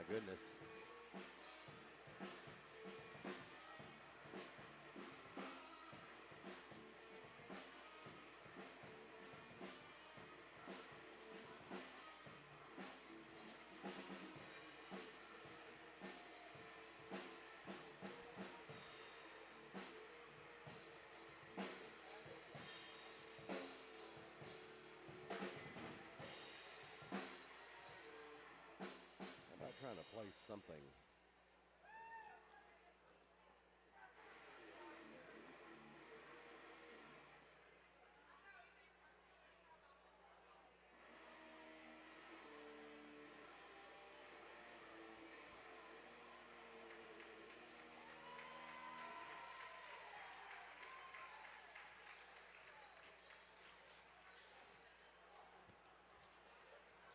goodness. Trying to play something.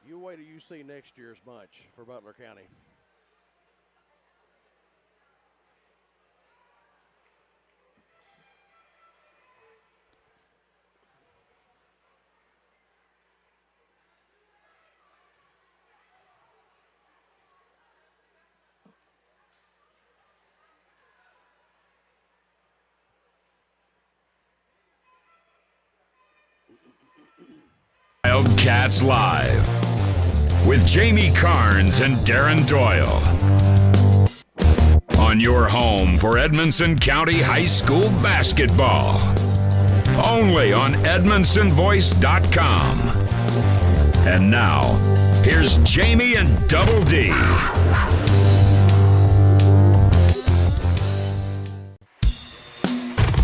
You wait till you see next year's bunch for Butler County. Wildcats Live with Jamie Carnes and Darren Doyle. On your home for Edmonson County High School basketball. Only on EdmonsonVoice.com. And now, here's Jamie and Double D.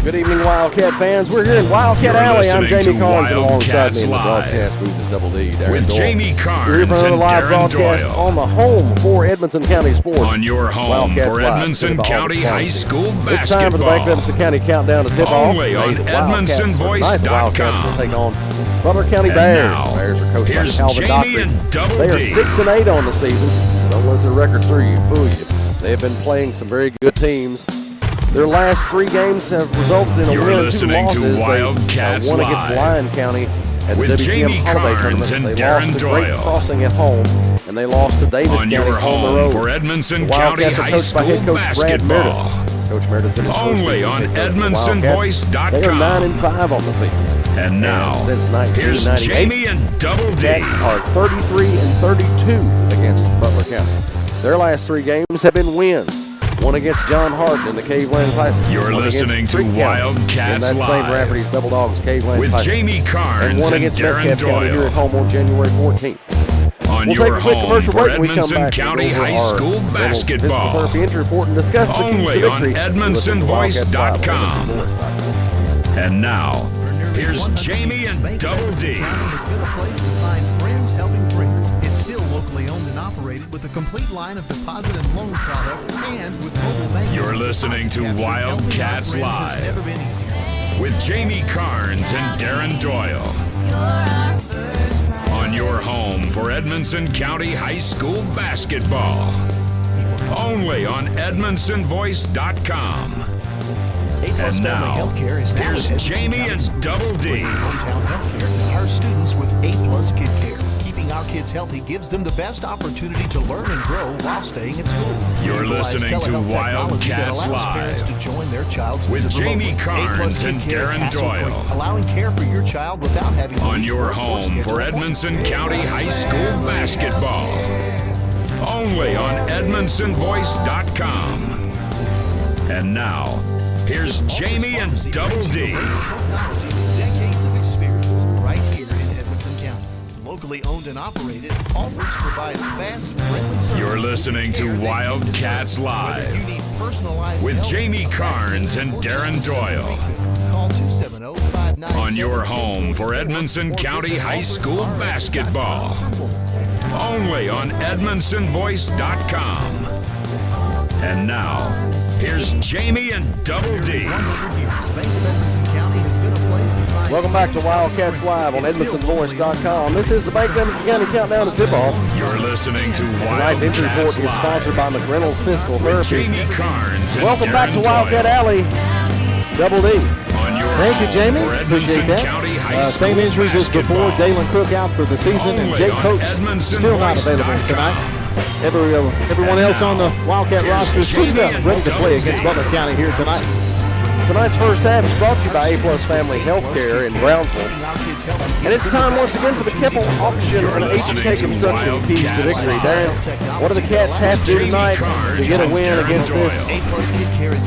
Good evening, Wildcat fans. We're here in Wildcat Alley. I'm Jamie Carnes, and alongside me in the broadcast booth is Double D, Darren with Doyle. Jamie Carnes We're here for another and live Darren broadcast Doyle. on the home for Edmonson County sports. On your home Wildcats for Live, Edmonson presented by County Auburn High School It's time for the Bank of basketball. Edmonson County countdown to tip-off. Only on EdmonsonVoice.com. Will take on Butler County And Bears. now, Bears are coached by here's Calvin Jamie Dockery. and Double They are D. 6-8 on the season. Don't let their record fool you. They have been playing some very good teams. Their last 3 games have resulted in a You're win and 2 listening to losses. Wildcats They won against Live Lyon County at the with WGM Jamie Holiday Carnes Tournament. and They Darren lost to Great Doyle. Crossing at home, and they lost to Davis On County your on the home road. for Edmonson The County Wildcats are High coached by head School coach Brad basketball. Meredith. Coach Meredith in his first Only season on as head coach of the Wildcats. EdmonsonVoice.com. They are 9-5 on the season. And now, since here's 1998, Jamie and Double D. Cats are 33-32 against Butler County. Their last 3 games have been wins. One against John Harden in the Caveland Classic. You're One listening against to Creek County Wildcats in that Live same Rafferty's Double Dogs Caveland with Classic. Jamie Carnes And one and against Darren Metcalf County here at Doyle. home on January 14th. On We'll your take a quick home commercial for break when we come Edmonson back. County We'll go over High our School physical basketball. therapy injury report and discuss the keys to Only on victory. EdmonsonVoice.com. And now, here's Jamie and Double D. has been a place to find friends helping friends. It's still locally owned and operated with a complete line of deposit and loan products and with mobile banking. You're listening to Deposit capture, helping Wildcats our friends Live has never been easier. with Jamie Carnes and Darren Doyle. On your home for Edmonson County High School basketball. Only on EdmonsonVoice.com. And now, Healthcare is now here's at Edmonson Jamie County and Schools, Double D. bringing hometown healthcare to our students with A+ Kid Care. Keeping our kids healthy gives them the best opportunity to learn and grow while staying at school. You're Utilize listening to telehealth technology that Wildcats allows parents Live to join their child's with visit Jamie remotely. Carnes A+ and Kid Care is Darren hassle-free, Doyle. allowing care for your child without having to On leave your work or home schedule for appointments. Edmonson County High School basketball. Only on EdmonsonVoice.com. And now, here's Jamie and Double D. Technology with decades of experience right here in Edmonson County. Locally owned and operated, Allbirds provides fast, friendly service. You're listening to with the care that you Wildcats deserve. Whether Live you need personalized with help, Jamie a Carnes vaccine, and or Darren just a simple Doyle. refill, call 270-597-1044 On your home for Edmonson or County visit High School AllbirdsRx.com. basketball. Only on EdmonsonVoice.com. And now, here's Jamie and Double D. 100 years, Bank of Edmonson County has been a place to find. Welcome back to Wildcats Live on EdmonsonVoice.com. This is the Bank of Edmonson County countdown to tip-off. You're listening to Tonight's injury report Wildcats is sponsored by Live McReynolds Physical with Therapy. Jamie Carnes and Welcome back to Darren Wildcat Doyle. Alley. Double D. On your Thank you, home Jamie. for Appreciate Edmonson that. County High Same School injuries as before. basketball. Dalen Cook out for the season, and Only Jake on Coates still not available EdmonsonVoice.com. tonight. Everyone else on the Wildcat roster is suited up, ready to play against Butler County here tonight. Tonight's first half is brought to you by A+ Family Healthcare in Brownsville. And it's time once again for the Keppel Auction and HK Construction keys to victory. Darren, what do the Cats have to do tonight to get a win against this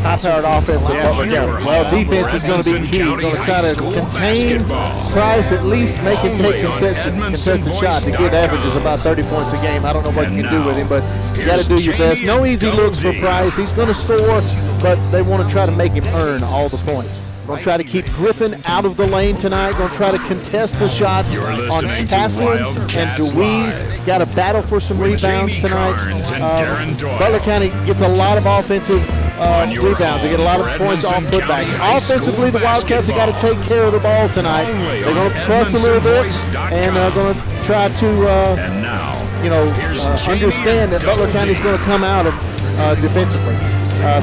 high-powered offense of Butler County? Well, defense is going to be key. We're going to try to contain Price, at least make him take contested shots. To get averages about 30 points a game. I don't know what you can do with him, but you got to do your best. No easy looks for Price. He's going to score, but they want to try to make him earn all the points. Going to try to keep Griffin out of the lane tonight. Going to try to contest the shots on Castle and DeWeese. Got to battle for some rebounds tonight. Butler County gets a lot of offensive rebounds. They get a lot of points off putbacks. Offensively, the Wildcats have got to take care of the ball tonight. They're going to press a little bit and going to try to understand that Butler County is going to come out of defensively.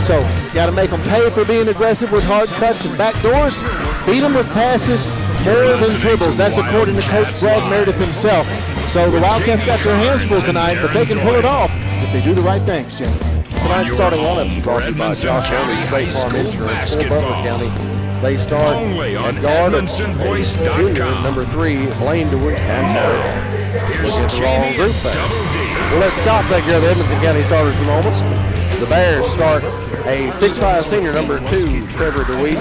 So, got to make them pay for being aggressive with hard cuts and back doors. Beat them with passes more than dribbles. That's according to Coach Brad Meredith himself. So, the Wildcats got their hands full tonight, but they can pull it off if they do the right things, Jim. Tonight's starting lineup is brought to you by Josh Henry, State Farm Insurance for Butler County. They start at guard at junior, number 3, Blaine DeWitt. Look at the wrong group there. We'll let Scott take care of the Edmonson County starters for moments. The Bears start a 6'5" senior, number 2, Trevor DeWeese,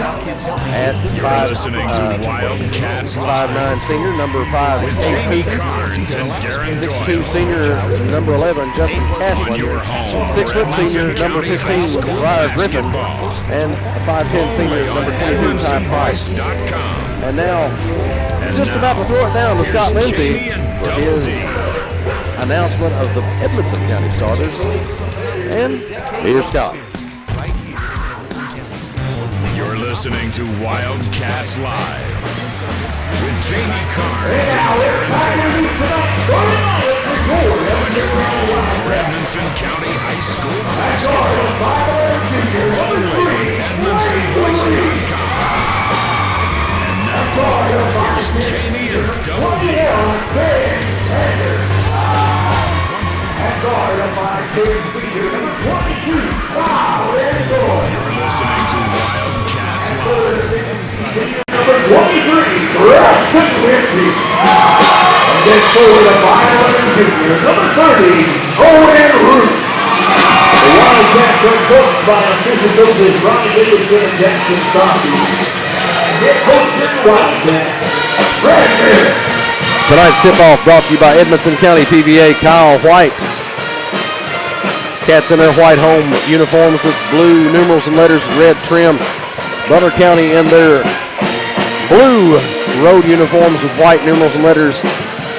at 5'9" senior, number 5, Steve 6'2" senior, number 11, Justin Caslin, 6' senior, number 15, Ryer Griffin, and a 5'10" senior, number 22, Ty Price. And now, just about to throw it down to Scott Lindsay for his announcement of the Edmonson County starters. And here's Scott. You're listening to Wildcats Live with Jamie Carnes and for Edmonson County High School basketball. Only with EdmonsonVoice.com. And now, here's Jamie and Double D. Guard of my third senior, number 22, wow, and You're listening to Wildcats Live. number 23, Braxton Lindsay. And then forward of Violet Junior, number 30, Owen Root. The Wildcats are coached by assistant coaches Ronnie Davidson and Jackson Coffey. Head coach for the Wildcats, Brad Merritt. Tonight's tip-off brought to you by Edmonson County PVA Kyle White. Cats in their white home uniforms with blue numerals and letters, red trim. Butler County in their blue road uniforms with white numerals and letters,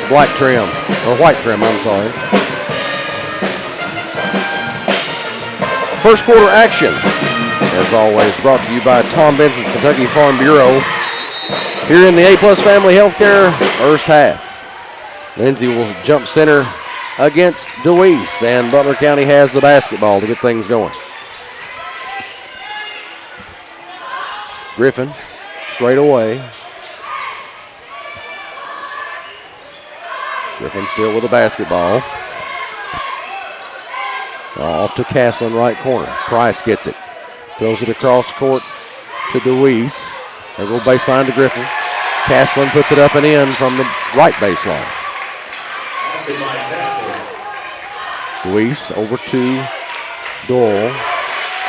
black trim, or white trim, I'm sorry. First quarter action, as always, brought to you by Tom Benson's Kentucky Farm Bureau. Here in the A+ Family Healthcare first half. Lindsay will jump center against DeWeese, and Butler County has the basketball to get things going. Griffin, straight away. Griffin still with the basketball. Off to Castle, right corner. Price gets it. Throws it across court to DeWeese. They go baseline to Griffin. Castlin puts it up and in from the right baseline. DeWeese over to Doyle.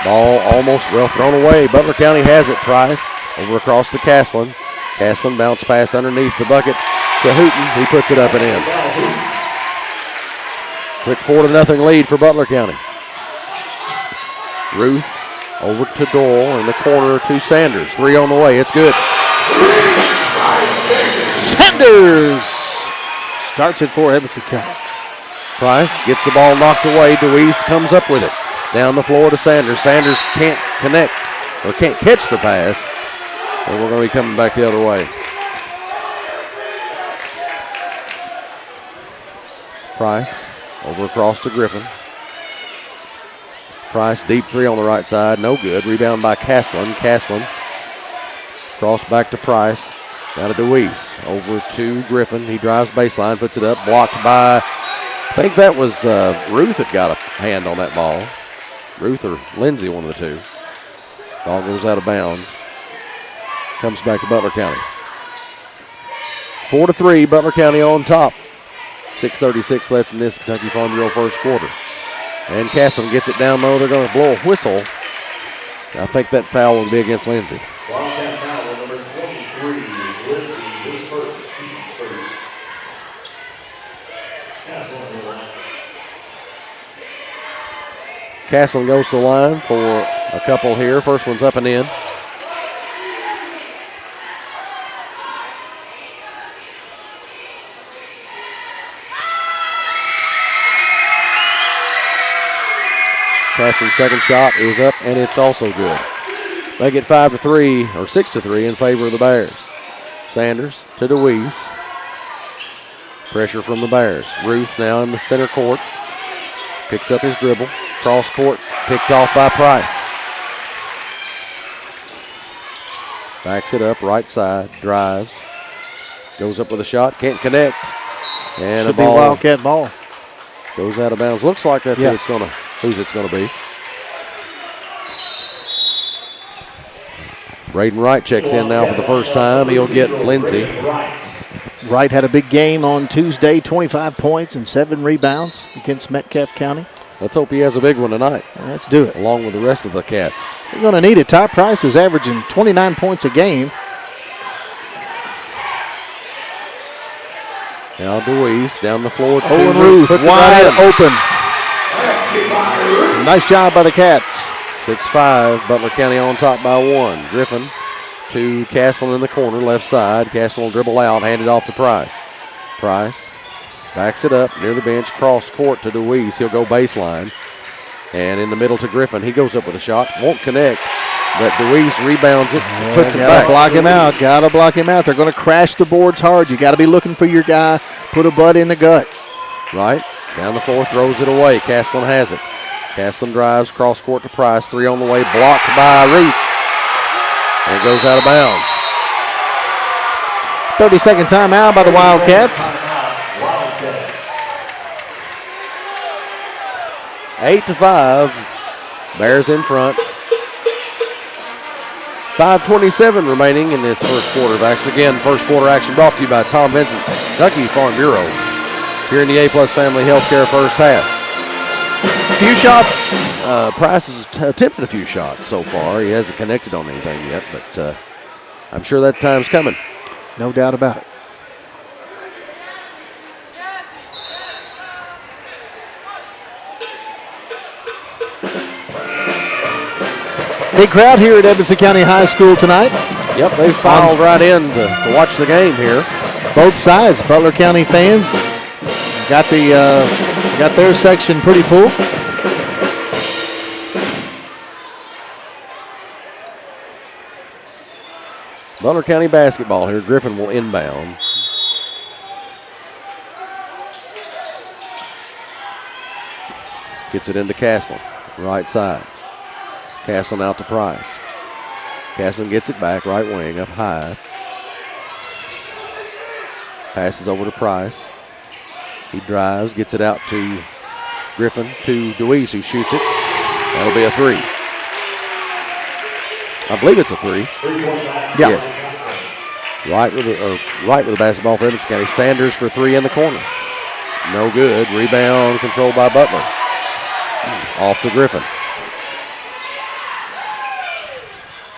Ball almost well thrown away. Butler County has it. Price over across to Castlin. Castlin bounce pass underneath the bucket to Hooten. He puts it up and in. Quick 4-0 lead for Butler County. Ruth over to Doyle in the corner to Sanders. 3 on the way. It's good. Sanders starts it for Edmonson County. Price gets the ball knocked away. DeWeese comes up with it. Down the floor to Sanders. Sanders can't connect or can't catch the pass. And we're going to be coming back the other way. Price over across to Griffin. Price deep 3 on the right side. No good. Rebound by Castlin. Castlin cross back to Price. Down to DeWeese. Over to Griffin. He drives baseline, puts it up. Blocked by I think that was Ruth that got a hand on that ball. Ruth or Lindsay, one of the two. Ball goes out of bounds. Comes back to Butler County. 4-3, Butler County on top. 6:36 left in this Kentucky Farm Bureau first quarter. And Castle gets it down low. They're going to blow a whistle. I think that foul will be against Lindsay. Wildcat foul number 23, Lindsay, his first, team's first. Castle on the line. Castle goes to the line for a couple here. First one's up and in. Castle's second shot is up, and it's also good. They get 5-3 or 6-3 in favor of the Bears. Sanders to DeWeese. Pressure from the Bears. Ruth now in the center court. Picks up his dribble. Cross court, picked off by Price. Backs it up, right side, drives. Goes up with a shot, can't connect. And Should a ball be Wildcat ball. goes out of bounds. Looks like that's whose it's gonna be. Braden Wright checks in now for the first time. He'll get Lindsay. Wright had a big game on Tuesday, 25 points and 7 rebounds against Metcalfe County. Let's hope he has a big one tonight, Let's do it. along with the rest of the Cats. They're going to need it. Ty Price is averaging 29 points a game. Now DeWeese down the floor. Owen Ruth puts it wide right in. open. Nice job by the Cats. 6-5, Butler County on top by 1. Griffin to Castle in the corner, left side. Castle will dribble out, hand it off to Price. Price backs it up near the bench, cross court to DeWeese. He'll go baseline. And in the middle to Griffin. He goes up with a shot, won't connect, but DeWeese rebounds it, puts it back. Block him out. Got to block him out. They're going to crash the boards hard. You got to be looking for your guy. Put a butt in the gut. Right, down the floor, throws it away. Castlin has it. Castlin drives, cross court to Price. 3 on the way, blocked by Ruth. And it goes out of bounds. 30-second timeout by the Wildcats. 8-5, Bears in front. 5:27 remaining in this first quarter of action. Again, first quarter action brought to you by Tom Vincent's Kentucky Farm Bureau. Here in the A-Plus Family Healthcare first half. A few shots. Price has attempted a few shots so far. He hasn't connected on anything yet, but I'm sure that time's coming. No doubt about it. Big crowd here at Edmonson County High School tonight. Yep, they filed right in to watch the game here. Both sides, Butler County fans got their section pretty full. Butler County basketball here. Griffin will inbound. Gets it into Castlin, right side. Castlin out to Price. Castlin gets it back, right wing, up high. Passes over to Price. He drives, gets it out to Griffin, to DeWeese, who shoots it. That'll be a 3. I believe it's a 3. Yeah. Yes. Right with the basketball for Edmonson County. Sanders for 3 in the corner. No good. Rebound controlled by Butler. Off to Griffin.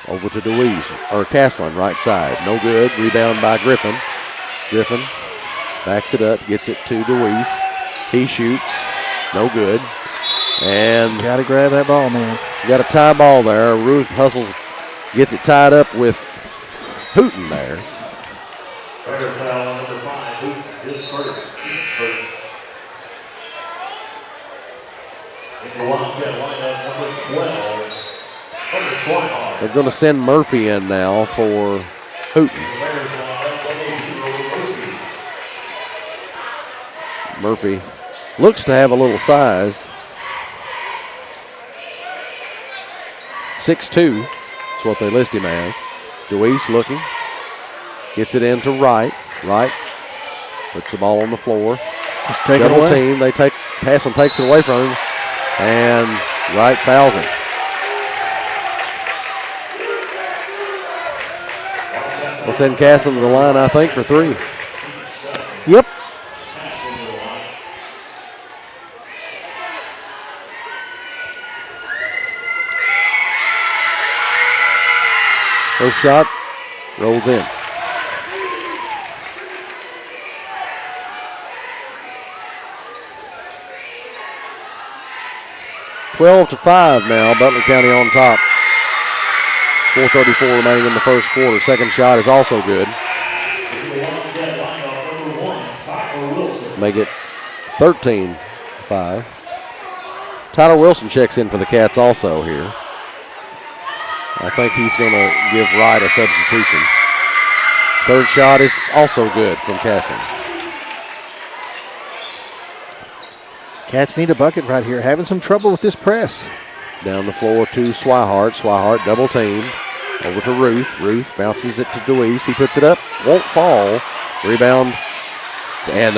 Over to DeWeese, or Castlin, right side. No good. Rebound by Griffin. Griffin backs it up, gets it to DeWeese. He shoots. No good. And Got to grab that ball, man. got a tie ball there. Ruth hustles, gets it tied up with Hooten there. Bear foul number 5, Hooten, his first. In the Wildcat lineup, number 12, number Swinehart. They're going to send Murphy in now for Hooten. Bears lineup, Murphy looks to have a little size. 6'2", that's what they list him as. DeWeese looking, gets it into Wright. Wright puts the ball on the floor. Just take double it away. team. Castle takes it away from him, and Wright fouls him. We'll send Castle to the line, I think, for 3. Yep. First shot rolls in. (12-5) now. Butler County on top. 4:34 remaining in the first quarter. Second shot is also good. Make it 13-5. Tyler Wilson checks in for the Cats also here. I think he's going to give Wright a substitution. Third shot is also good from Castle. Cats need a bucket right here. Having some trouble with this press. Down the floor to Swihart. Swihart double teamed. Over to Ruth. Ruth bounces it to Deweese. He puts it up. Won't fall. Rebound. And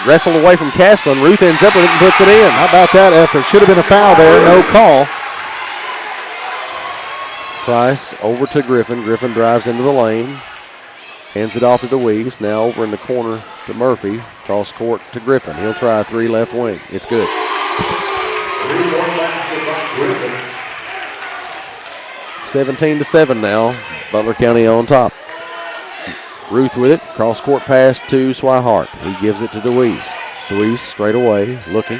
wrestled away from Castle. Ruth ends up with it and puts it in. How about that effort? Should have been a foul there. No call. Price over to Griffin. Griffin drives into the lane. Hands it off to Deweese. Now over in the corner to Murphy. Cross court to Griffin. He'll try a 3 left wing. It's good. 17-7 now. Butler County on top. Ruth with it. Cross court pass to Swihart. He gives it to Deweese. Deweese straight away looking.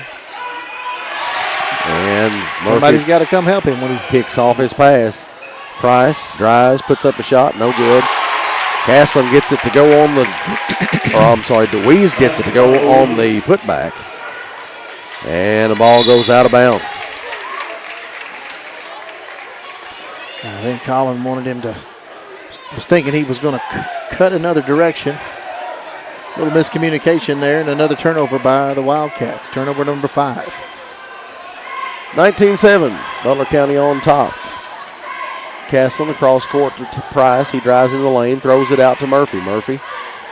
And Murphy Somebody's got to come help him when he picks off his pass. Price drives, puts up a shot, no good. Castlin gets it to go on the, Deweese gets it to go on the putback. And the ball goes out of bounds. I think Colin wanted him to, was thinking he was going to cut another direction. A little miscommunication there, and another turnover by the Wildcats. Turnover number 5. 19-7, Butler County on top. Castle in the cross court to Price. He drives in the lane, throws it out to Murphy. Murphy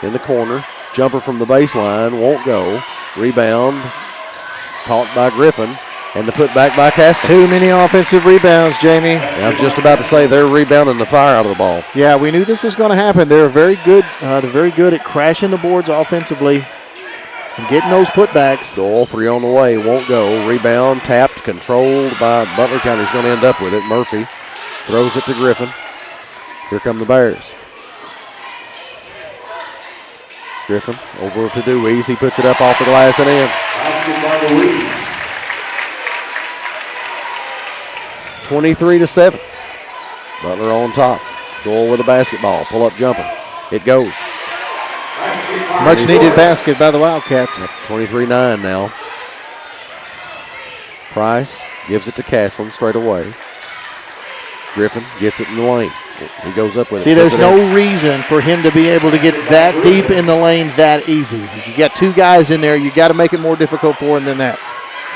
in the corner. Jumper from the baseline, won't go. Rebound, caught by Griffin. And the putback by Castle. Too many offensive rebounds, Jamie. I was just about to say they're rebounding the fire out of the ball. Yeah, we knew this was going to happen. They're very good. They're very good at crashing the boards offensively and getting those putbacks. Doyle 3 on the way, won't go. Rebound, tapped, controlled by Butler County. He's going to end up with it. Murphy throws it to Griffin. Here come the Bears. Griffin over to Deweese. He puts it up off the glass and in. 23-7. Butler on top. Doyle with a basketball. Pull-up jumper. It goes. Much needed basket by the Wildcats. 23-9 now. Price gives it to Castlin straight away. Griffin gets it in the lane. He goes up with it. See, there's no reason for him to be able to get that deep in the lane that easy. If you got 2 guys in there, you got to make it more difficult for him than that.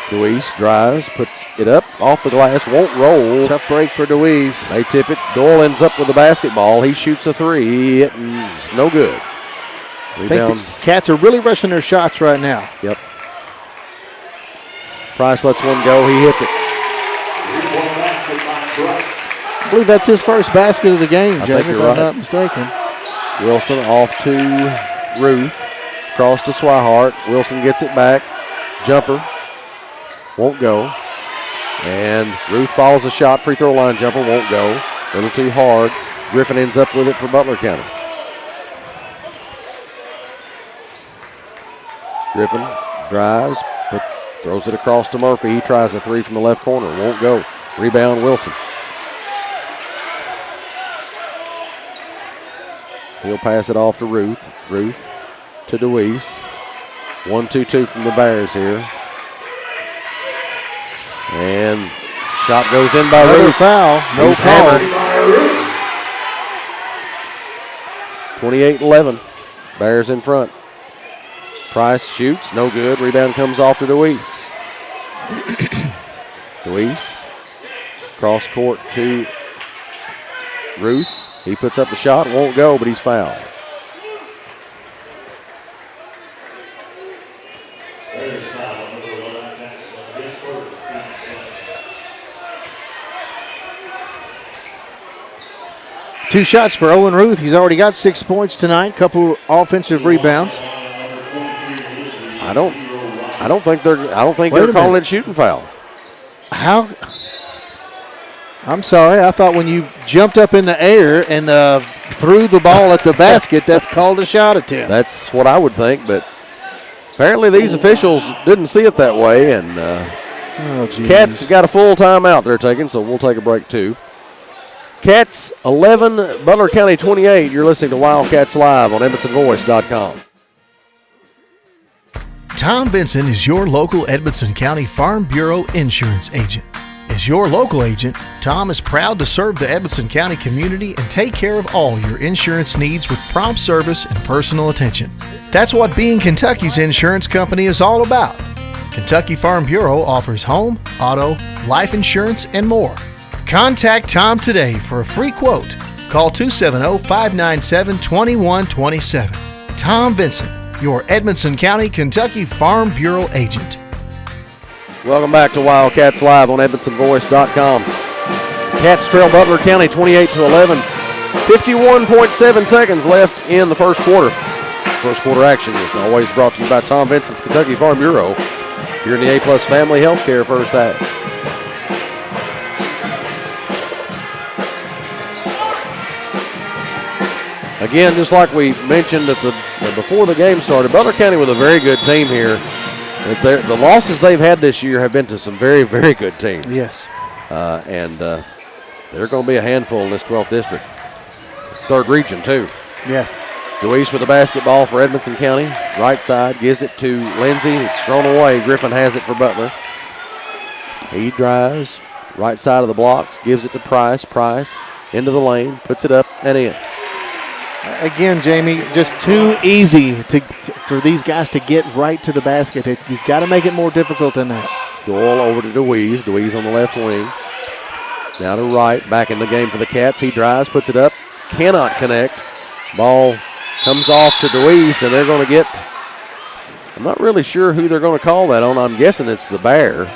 Deweese drives, puts it up off the glass, won't roll. Tough break for Deweese. They tip it. Doyle ends up with the basketball. He shoots a 3. It's no good. I think the Cats are really rushing their shots right now. Yep. Price lets one go. He hits it. I believe that's his first basket of the game, Jamie, if I'm right. not mistaken. Wilson off to Ruth. Cross to Swihart. Wilson gets it back. Jumper. Won't go. And Ruth follows a shot. Free throw line jumper. Won't go. A little too hard. Griffin ends up with it for Butler County. Griffin drives, throws it across to Murphy. He tries a 3 from the left corner. Won't go. Rebound Wilson. He'll pass it off to Ruth. Ruth to Deweese. 1-2-2 from the Bears here. And shot goes in by Another Ruth. foul. No He's call. Hammered. 28-11. Bears in front. Price shoots. No good. Rebound comes off to Deweese. Deweese. Cross court to Ruth. He puts up the shot. Won't go, but he's fouled. There's foul on number 11. That's his first. Two shots for Owen Ruth. He's already got 6 points tonight. Couple offensive rebounds. I don't think they're calling it shooting foul. How? I'm sorry. I thought when you jumped up in the air and threw the ball at the basket, that's called a shot attempt. That's what I would think, but apparently these officials didn't see it that way, and Cats got a full timeout they're taking, so we'll take a break too. Cats 11, Butler County 28. You're listening to Wildcats Live on EdmonsonVoice.com. Tom Vinson is your local Edmonson County Farm Bureau insurance agent. As your local agent, Tom is proud to serve the Edmonson County community and take care of all your insurance needs with prompt service and personal attention. That's what being Kentucky's insurance company is all about. Kentucky Farm Bureau offers home, auto, life insurance, and more. Contact Tom today for a free quote. Call 270-597-2127. Tom Vinson, your Edmonson County, Kentucky Farm Bureau agent. Welcome back to Wildcats Live on EdmonsonVoice.com. Cats trail Butler County 28-11. 51.7 seconds left in the first quarter. First quarter action is always brought to you by Tom Vincent's Kentucky Farm Bureau here in the A-Plus Family Healthcare first half. Again, just like we mentioned before the game started, Butler County with a very good team here. The losses they've had this year have been to some very, very good teams. Yes. And they're going to be a handful in this 12th district. Third region, too. Yeah. Deweese with the basketball for Edmonson County. Right side, gives it to Lindsay. It's thrown away. Griffin has it for Butler. He drives. Right side of the blocks, gives it to Price. Price into the lane, puts it up and in. Again, Jamie, just too easy for these guys to get right to the basket. You've got to make it more difficult than that. Doyle over to Deweese. Deweese on the left wing. Now to Wright, back in the game for the Cats. He drives, puts it up, cannot connect. Ball comes off to Deweese, and they're going to get, I'm not really sure who they're going to call that on. I'm guessing it's the Bear.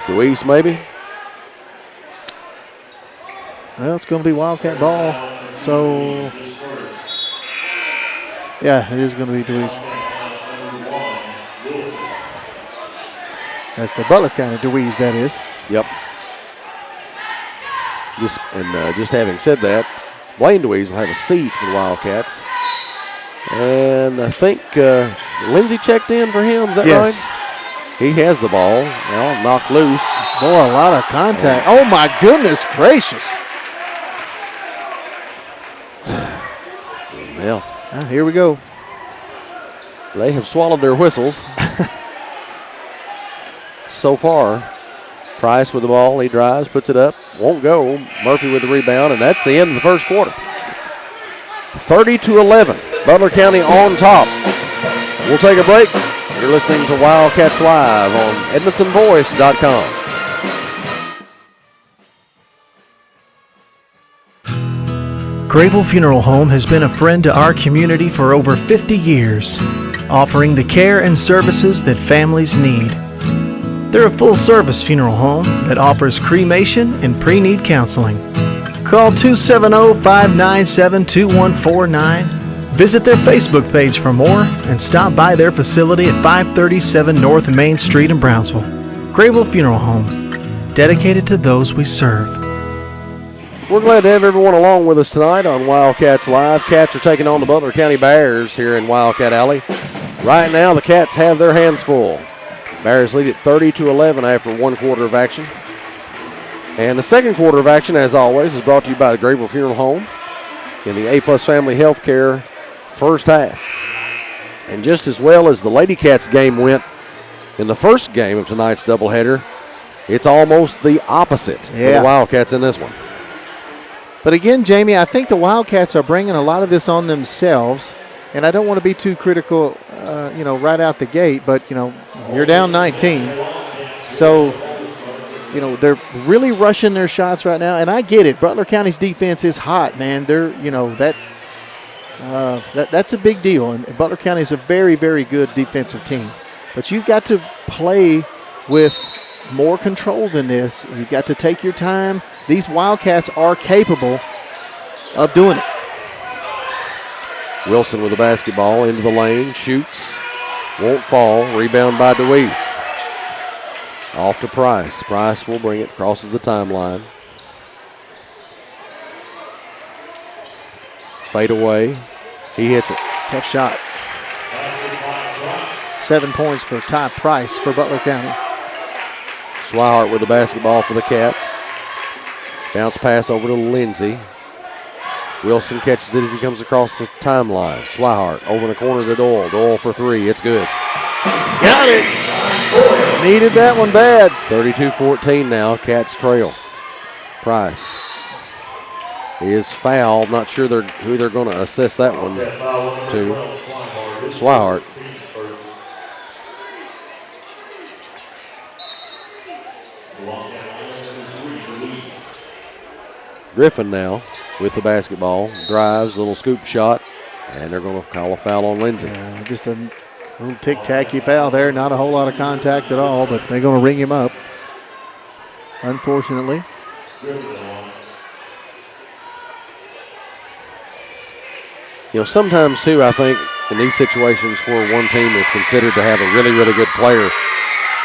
Deweese maybe? Well, it's going to be Wildcat ball. So, yeah, it is going to be Deweese. That's the Butler County Deweese, that is. Yep. Just having said that, Blaine Deweese will have a seat for the Wildcats. And I think Lindsay checked in for him, is that right? He has the ball. Now knocked loose. Boy, a lot of contact. Oh, my goodness gracious. Well, here we go. They have swallowed their whistles. So far, Price with the ball. He drives, puts it up, won't go. Murphy with the rebound, and that's the end of the first quarter. 30-11. Butler County on top. We'll take a break. You're listening to Wildcats Live on EdmonsonVoice.com. Gravel Funeral Home has been a friend to our community for over 50 years, offering the care and services that families need. They're a full-service funeral home that offers cremation and pre-need counseling. Call 270-597-2149. Visit their Facebook page for more and stop by their facility at 537 North Main Street in Brownsville. Gravel Funeral Home, dedicated to those we serve. We're glad to have everyone along with us tonight on Wildcats Live. Cats are taking on the Butler County Bears here in Wildcat Alley. Right now, the Cats have their hands full. Bears lead at 30-11 after one quarter of action. And the second quarter of action, as always, is brought to you by the Grable Funeral Home in the A-Plus Family Healthcare first half. And just as well as the Lady Cats game went in the first game of tonight's doubleheader, it's almost the opposite for the Wildcats in this one. But again, Jamie, I think the Wildcats are bringing a lot of this on themselves, and I don't want to be too critical, right out the gate, but, you're down 19. So, they're really rushing their shots right now, and I get it. Butler County's defense is hot, man. They're, That's a big deal. And Butler County is a very, very good defensive team. But you've got to play with more control than this. You've got to take your time. These Wildcats are capable of doing it. Wilson with the basketball into the lane, shoots, won't fall. Rebound by DeWeese. Off to Price. Price will bring it, crosses the timeline. Fade away. He hits it. Tough shot. 7 points for Ty Price for Butler County. Swihart with the basketball for the Cats. Bounce pass over to Lindsay. Wilson catches it as he comes across the timeline. Swihart over in the corner to Doyle. Doyle for three. It's good. Got it. Needed that one bad. 32-14 now. Cats trail. Price is fouled. Not sure who they're going to assess that one to. Swihart. Griffin now with the basketball. Drives, little scoop shot, and they're going to call a foul on Lindsay. Just a little tic-tacky foul there. Not a whole lot of contact at all, but they're going to ring him up, unfortunately. Sometimes, too, I think in these situations where one team is considered to have a really, really good player,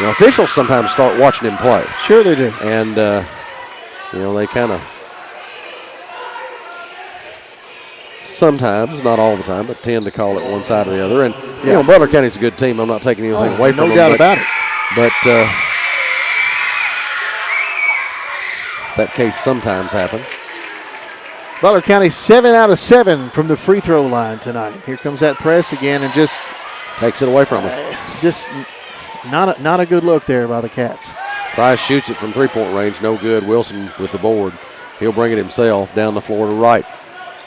officials sometimes start watching him play. Sure they do. And, they kind of sometimes, not all the time, but tend to call it one side or the other. And, Butler County's a good team. I'm not taking anything away from them. No doubt about it. But that case sometimes happens. Butler County 7 out of 7 from the free throw line tonight. Here comes that press again and just takes it away from us. Just not a good look there by the Cats. Price shoots it from three-point range, no good. Wilson with the board. He'll bring it himself down the floor to Wright.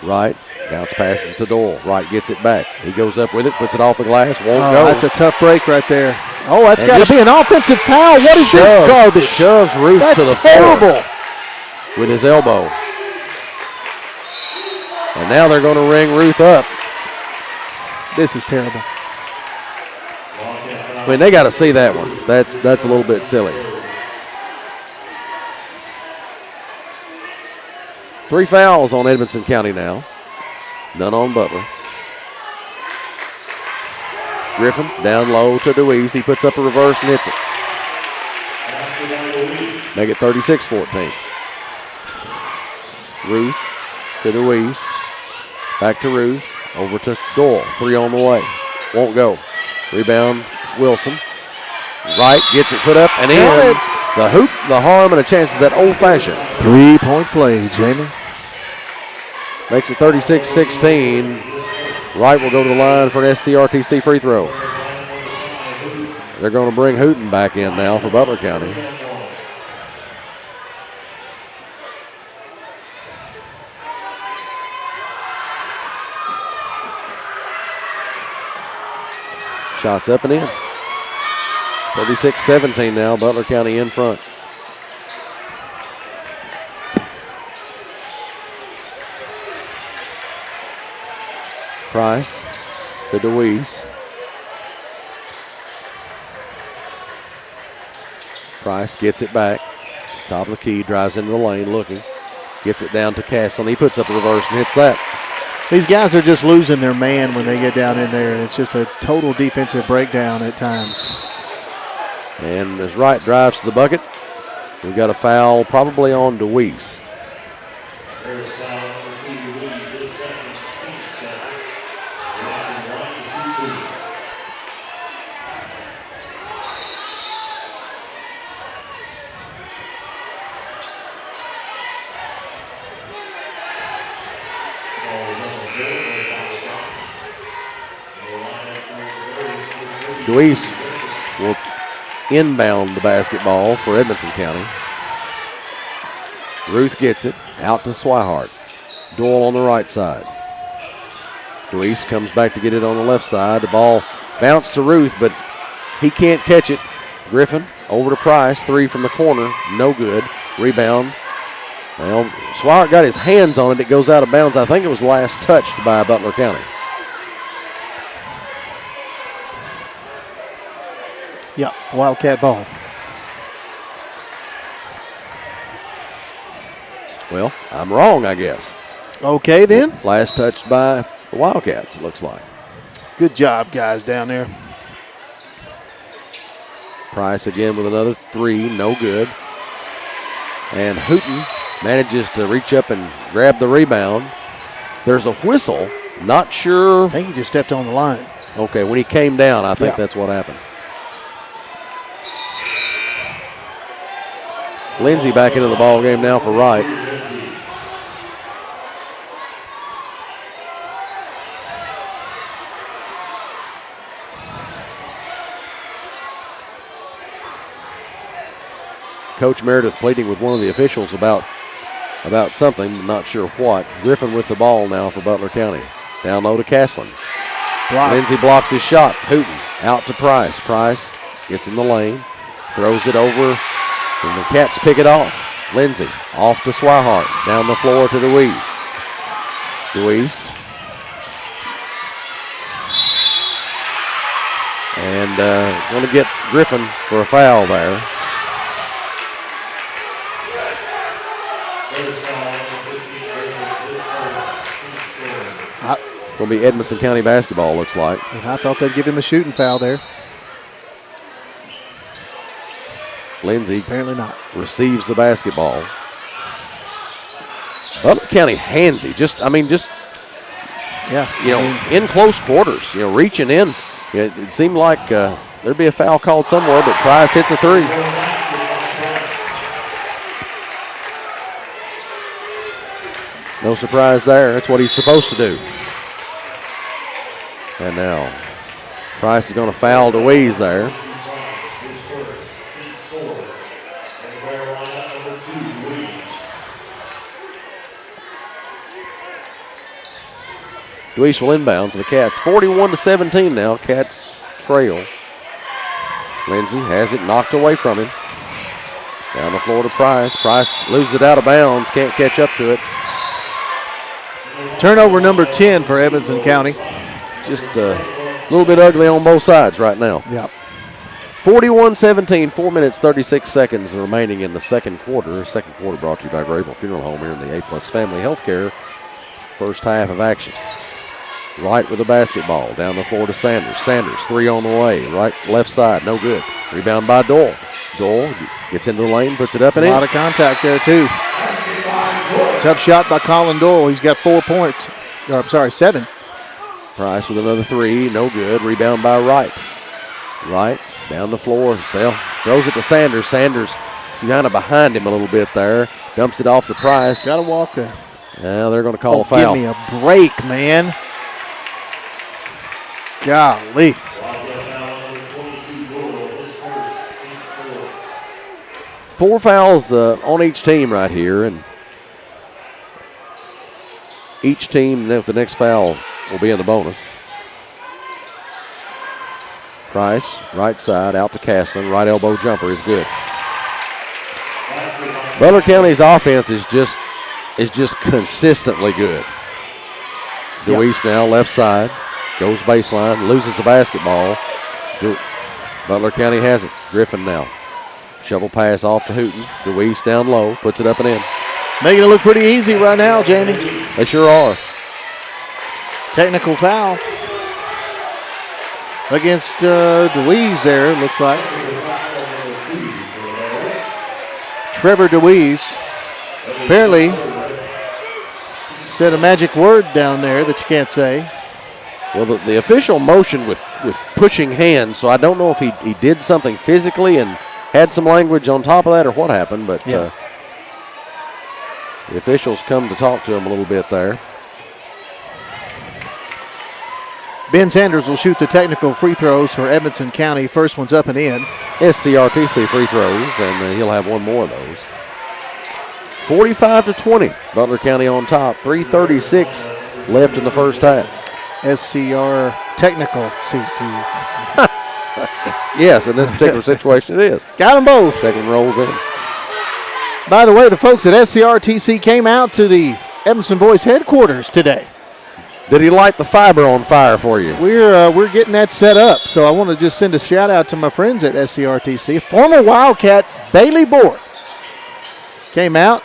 Wright bounce passes to Doyle. Wright gets it back. He goes up with it, puts it off the glass, won't go. That's a tough break right there. Oh, that's got to be an offensive foul. What is this garbage? Shoves Ruth to the terrible. Floor with his elbow. And now they're going to ring Ruth up. This is terrible. I mean, they got to see that one. That's a little bit silly. 3 fouls on Edmonson County now. None on Butler. Griffin down low to DeWeese. He puts up a reverse and hits it. Make it 36-14. Ruth to DeWeese. Back to Ruth. Over to Doyle. 3 on the way. Won't go. Rebound, Wilson. Wright gets it put up and in. The hoop, the harm, and a chance is that old-fashioned. 3-point play, Jamie. Makes it 36-16. Wright will go to the line for an SCRTC free throw. They're going to bring Hooten back in now for Butler County. Shots up and in. 36-17 now, Butler County in front. Price to DeWeese. Price gets it back. Top of the key, drives into the lane, looking. Gets it down to Castle. He puts up a reverse and hits that. These guys are just losing their man when they get down in there. It's just a total defensive breakdown at times. And as Wright drives to the bucket, we've got a foul probably on DeWeese. There's foul number 2, DeWeese, his second, team second. Watching 1 to 2. DeWeese will inbound the basketball for Edmonson County. Ruth gets it out to Swihart. Doyle on the right side. DeWeese comes back to get it on the left side. The ball bounced to Ruth, but he can't catch it. Griffin over to Price. 3 from the corner. No good. Rebound Well, Swire got his hands on it. It goes out of bounds. I think it was last touched by Butler County. Yep, Wildcat ball. Well, I'm wrong, I guess. Okay, then. Last touched by the Wildcats, it looks like. Good job, guys, down there. Price again with another three, no good. And Hooten manages to reach up and grab the rebound. There's a whistle, not sure. I think he just stepped on the line. Okay, when he came down, I think that's what happened. Lindsay back into the ball game now for Wright. Coach Meredith pleading with one of the officials about something, not sure what. Griffin with the ball now for Butler County. Down low to Caslin. Lindsay blocks his shot. Hooten out to Price. Price gets in the lane, throws it over, and the Cats pick it off. Lindsay off to Swihart. Down the floor to Deweese. Deweese. And going to get Griffin for a foul there. Going to be Edmondson County basketball, looks like. And I thought they'd give him a shooting foul there. Lindsay apparently not. Receives the basketball. Butler County handsy. In close quarters, reaching in. It seemed like there'd be a foul called somewhere, but Price hits a three. No surprise there. That's what he's supposed to do. And now Price is going to foul Deweese there. Deweese will inbound for the Cats. 41-17 now. Cats trail. Lindsay has it knocked away from him. Down the floor to Price. Price loses it out of bounds. Can't catch up to it. Turnover number 10 for Edmondson County. Just a little bit ugly on both sides right now. Yep. 41-17, 4 minutes, 36 seconds remaining in the second quarter. Second quarter brought to you by Grable Funeral Home here in the A-Plus Family Healthcare. First half of action. Wright with the basketball. Down the floor to Sanders. Sanders, three on the way. Right, left side, no good. Rebound by Doyle. Doyle gets into the lane, puts it up and in. A lot of contact there, too. Tough shot by Colin Doyle. He's got 4 points. Or, I'm sorry, 7. Price with another three, no good. Rebound by Wright. Wright down the floor. Sale throws it to Sanders. Sanders is kind of behind him a little bit there. Dumps it off to Price. Got to walk there. Now they're going to call a foul. Give me a break, man. Golly. 4 fouls on each team right here, and each team, if the next foul will be in the bonus. Price, right side, out to Caslin. Right elbow jumper is good. Butler County's offense is just consistently good. Deweese now left side, goes baseline, loses the basketball. Butler County has it. Griffin now. Shovel pass off to Hooten. Deweese down low, puts it up and in. Making it look pretty easy right now, Jamie. They sure are. Technical foul against Deweese there, it looks like. Trevor Deweese apparently said a magic word down there that you can't say. Well, the official motioned with pushing hands, so I don't know if he did something physically and had some language on top of that or what happened, but the officials come to talk to him a little bit there. Ben Sanders will shoot the technical free throws for Edmondson County. First one's up and in. SCRTC free throws, and he'll have one more of those. 45-20, Butler County on top. 3:36 left in the first half. SCR technical CT. Yes, in this particular situation it is. Got them both. Second rolls in. By the way, the folks at SCRTC came out to the Evanston Boys headquarters today. Did he light the fiber on fire for you? We're getting that set up, so I want to just send a shout out to my friends at SCRTC. Former Wildcat Bailey Board came out.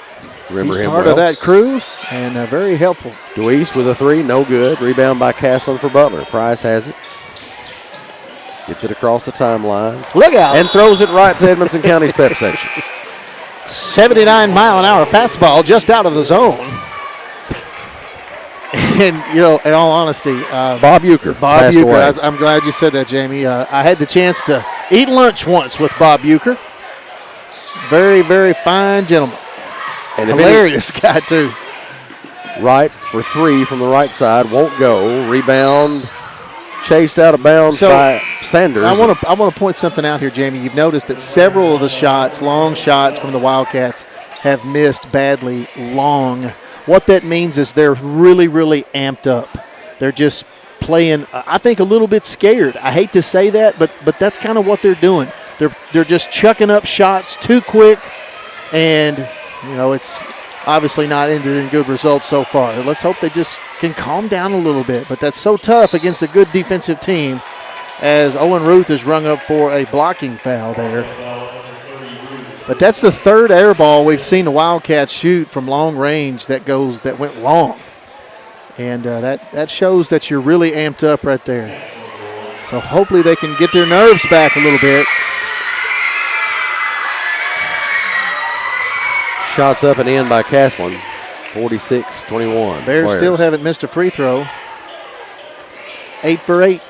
Remember He's him part well. of that crew and very helpful. Deweese with a 3, no good. Rebound by Castlin for Butler. Price has it. Gets it across the timeline. Look out. And throws it right to Edmonson County's pep section. 79-mile-an-hour fastball just out of the zone. And, in all honesty, Bob Euchre passed away. I'm glad you said that, Jamie. I had the chance to eat lunch once with Bob Euchre. Very, very fine gentleman. And hilarious guy, too. Right for 3 from the right side. Won't go. Rebound chased out of bounds by Sanders. I want to point something out here, Jamie. You've noticed that several of the shots, long shots from the Wildcats, have missed badly long. What that means is they're really, really amped up. They're just playing, I think, a little bit scared. I hate to say that, but that's kind of what they're doing. They're just chucking up shots too quick, and it's obviously not ended in good results so far. Let's hope they just can calm down a little bit. But that's so tough against a good defensive team, as Owen Ruth is rung up for a blocking foul there. But that's the third air ball we've seen the Wildcats shoot from long range that went long. And that shows that you're really amped up right there. So hopefully they can get their nerves back a little bit. Shots up and in by Castlin, 46-21. Bears still haven't missed a free throw. 8 for 8.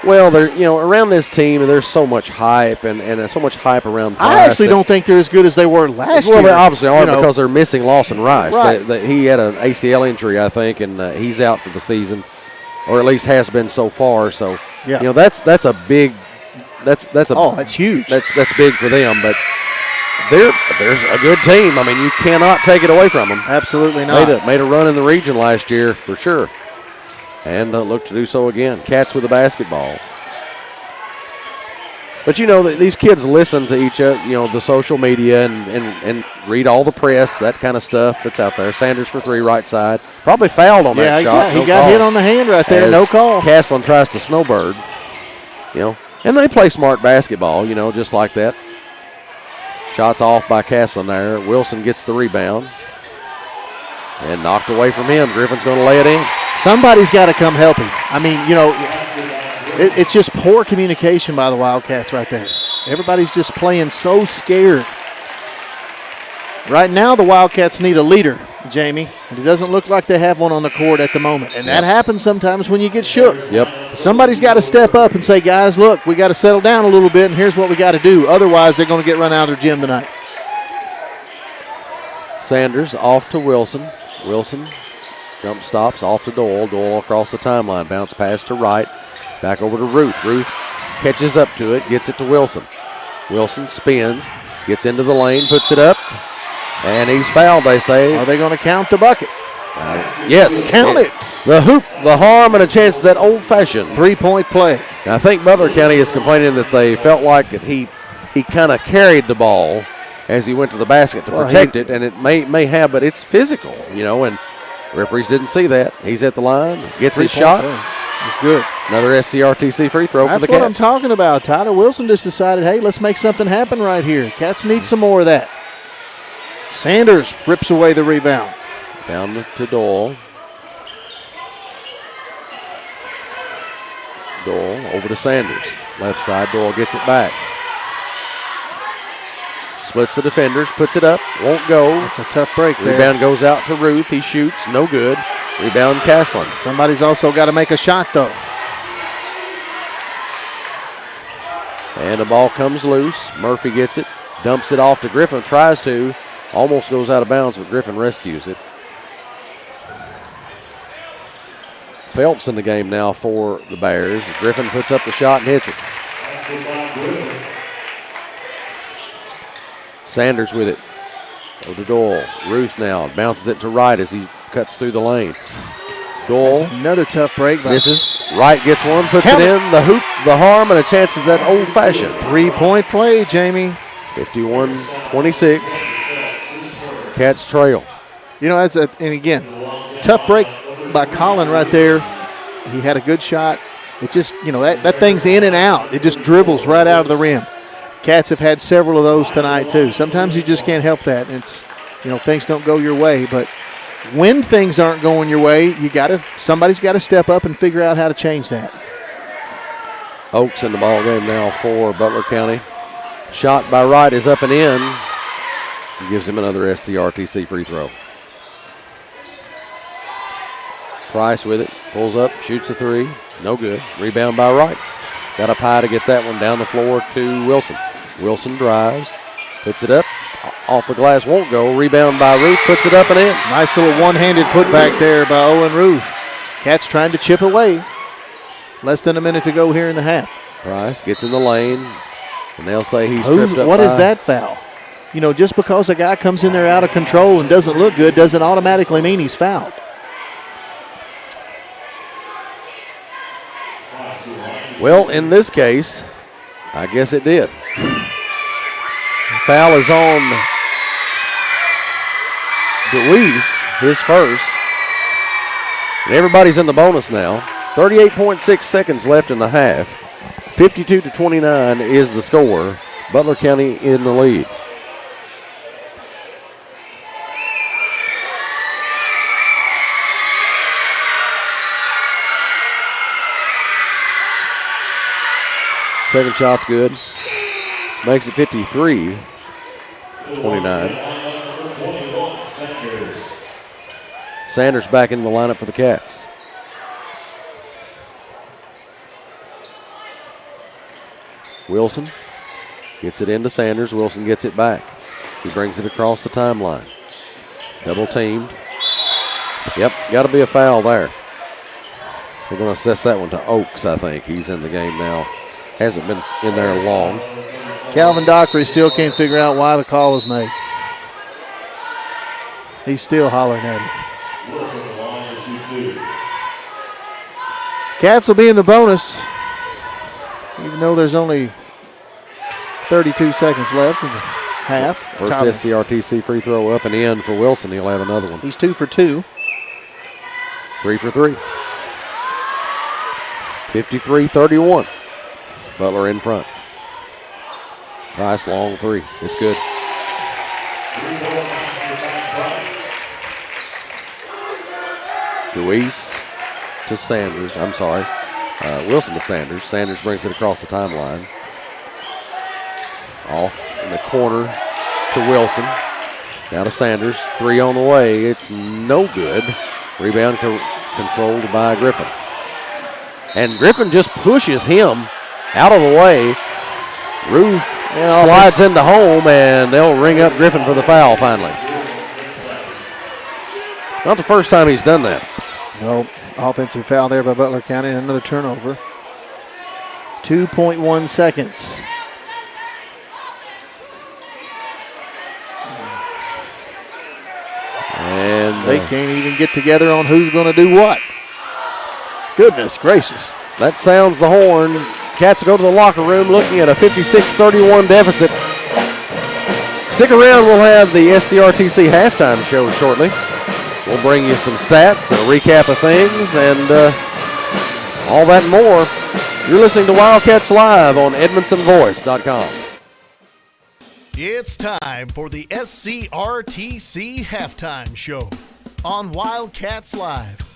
Well, around this team, there's so much hype and so much hype around Price. I actually don't think they're as good as they were last year. Well, they obviously are because they're missing Lawson Rice. Right. He had an ACL injury, I think, and he's out for the season, or at least has been so far. So, that's a big. That's huge. That's big for them, but. There's a good team. I mean, you cannot take it away from them. Absolutely not. Made a run in the region last year for sure, and look to do so again. Cats with the basketball. But these kids listen to each other, the social media and read all the press, that kind of stuff that's out there. Sanders for 3, right side. Probably fouled on that shot. He got hit on the hand right there. No call. Castlin tries to snowbird. And they play smart basketball. Just like that. Shots off by Castlin there. Wilson gets the rebound. And knocked away from him. Griffin's going to lay it in. Somebody's got to come help him. I mean, it's just poor communication by the Wildcats right there. Everybody's just playing so scared. Right now, the Wildcats need a leader, Jamie. And it doesn't look like they have one on the court at the moment. And that happens sometimes when you get shook. Yep. Somebody's got to step up and say, guys, look, we got to settle down a little bit, and here's what we got to do. Otherwise, they're going to get run out of their gym tonight. Sanders off to Wilson. Wilson jump stops off to Doyle. Doyle across the timeline. Bounce pass to right. Back over to Ruth. Ruth catches up to it, gets it to Wilson. Wilson spins, gets into the lane, puts it up, and he's fouled, they say. Are they going to count the bucket? Yes. Count it. The hoop, the harm, and a chance at that old-fashioned 3-point play. I think Butler County is complaining that they felt like that he kind of carried the ball as he went to the basket to protect it, and it may have, but it's physical, and referees didn't see that. He's at the line, gets his shot. It's good. Another SCRTC free throw for the Cats. That's what I'm talking about. Tyler Wilson just decided, hey, let's make something happen right here. Cats need some more of that. Sanders rips away the rebound. Down to Doyle. Doyle over to Sanders. Left side, Doyle gets it back. Splits the defenders, puts it up, won't go. That's a tough break there. Rebound goes out to Ruth. He shoots, no good. Rebound Castlin. Somebody's also got to make a shot, though. And the ball comes loose. Murphy gets it, dumps it off to Griffin, tries to. Almost goes out of bounds, but Griffin rescues it. Phelps in the game now for the Bears. Griffin puts up the shot and hits it. Sanders with it. Go to Doyle. Ruth now bounces it to right as he cuts through the lane. Doyle. That's another tough break. Misses. Right gets one, puts it in. The hoop, the harm, and a chance at that old-fashioned 3-point play, Jamie. 51-26. Cats trail. You know, and again, tough break by Colin right there. He had a good shot. It just, you know, that thing's in and out. It just dribbles right out of the rim. Cats have had several of those tonight too. Sometimes you just can't help that. It's, you know, things don't go your way. But when things aren't going your way, somebody's got to step up and figure out how to change that. Oaks in the ball game now for Butler County. Shot by Wright is up and in. He gives him another SCRTC free throw. Price with it, pulls up, shoots a three. No good. Rebound by Wright. Got up high to get that one down the floor to Wilson. Wilson drives, puts it up, off the glass, won't go. Rebound by Ruth, puts it up and in. Nice little one-handed putback there by Owen Ruth. Cats trying to chip away. Less than a minute to go here in the half. Price gets in the lane, and they'll say he's tripped up. What is that foul? You know, just because a guy comes in there out of control and doesn't look good doesn't automatically mean he's fouled. Well, in this case, I guess it did. Foul is on DeWeese, his first. And everybody's in the bonus now. 38.6 seconds left in the half. 52-29 is the score. Butler County in the lead. Second shot's good. Makes it 53-29. Sanders back in the lineup for the Cats. Wilson gets it into Sanders. Wilson gets it back. He brings it across the timeline. Double teamed. Yep, got to be a foul there. They're going to assess that one to Oaks, I think. He's in the game now. Hasn't been in there long. Calvin Dockery still can't figure out why the call was made. He's still hollering at him. Cats will be in the bonus, even though there's only 32 seconds left in the half. First SCRTC free throw up and in for Wilson. He'll have another one. He's 2 for 2. 3 for 3. 53-31. Butler in front. Price long three. It's good. DeWeese to Sanders. I'm sorry. Wilson to Sanders. Sanders brings it across the timeline. Off in the corner to Wilson. Now to Sanders. Three on the way. It's no good. Rebound controlled by Griffin. And Griffin just pushes him out of the way. Ruth slides into home, and they'll ring up Griffin for the foul finally. Not the first time he's done that. No, offensive foul there by Butler County, and another turnover. 2.1 seconds. And they can't even get together on who's going to do what. Goodness gracious. That sounds the horn. Cats go to the locker room looking at a 56-31 deficit. Stick around, we'll have the SCRTC halftime show shortly. We'll bring you some stats and a recap of things and all that and more. You're listening to Wildcats Live on EdmondsonVoice.com. It's time for the SCRTC halftime show on Wildcats Live.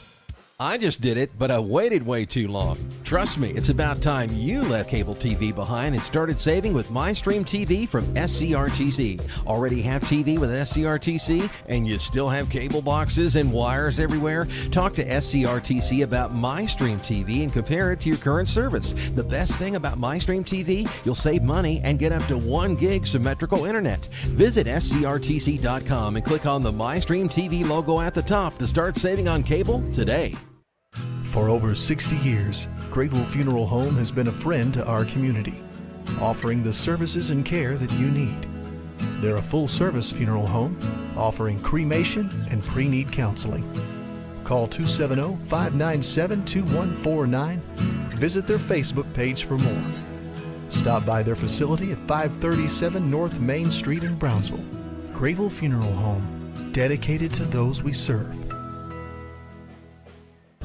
I just did it, but I waited way too long. Trust me, it's about time you left cable TV behind and started saving with MyStream TV from SCRTC. Already have TV with SCRTC and you still have cable boxes and wires everywhere? Talk to SCRTC about MyStream TV and compare it to your current service. The best thing about MyStream TV, you'll save money and get up to 1 gig symmetrical internet. Visit scrtc.com and click on the MyStream TV logo at the top to start saving on cable today. For over 60 years, Grayville Funeral Home has been a friend to our community, offering the services and care that you need. They're a full-service funeral home, offering cremation and pre-need counseling. Call 270-597-2149. Visit their Facebook page for more. Stop by their facility at 537 North Main Street in Brownsville. Grayville Funeral Home. dedicated to those we serve.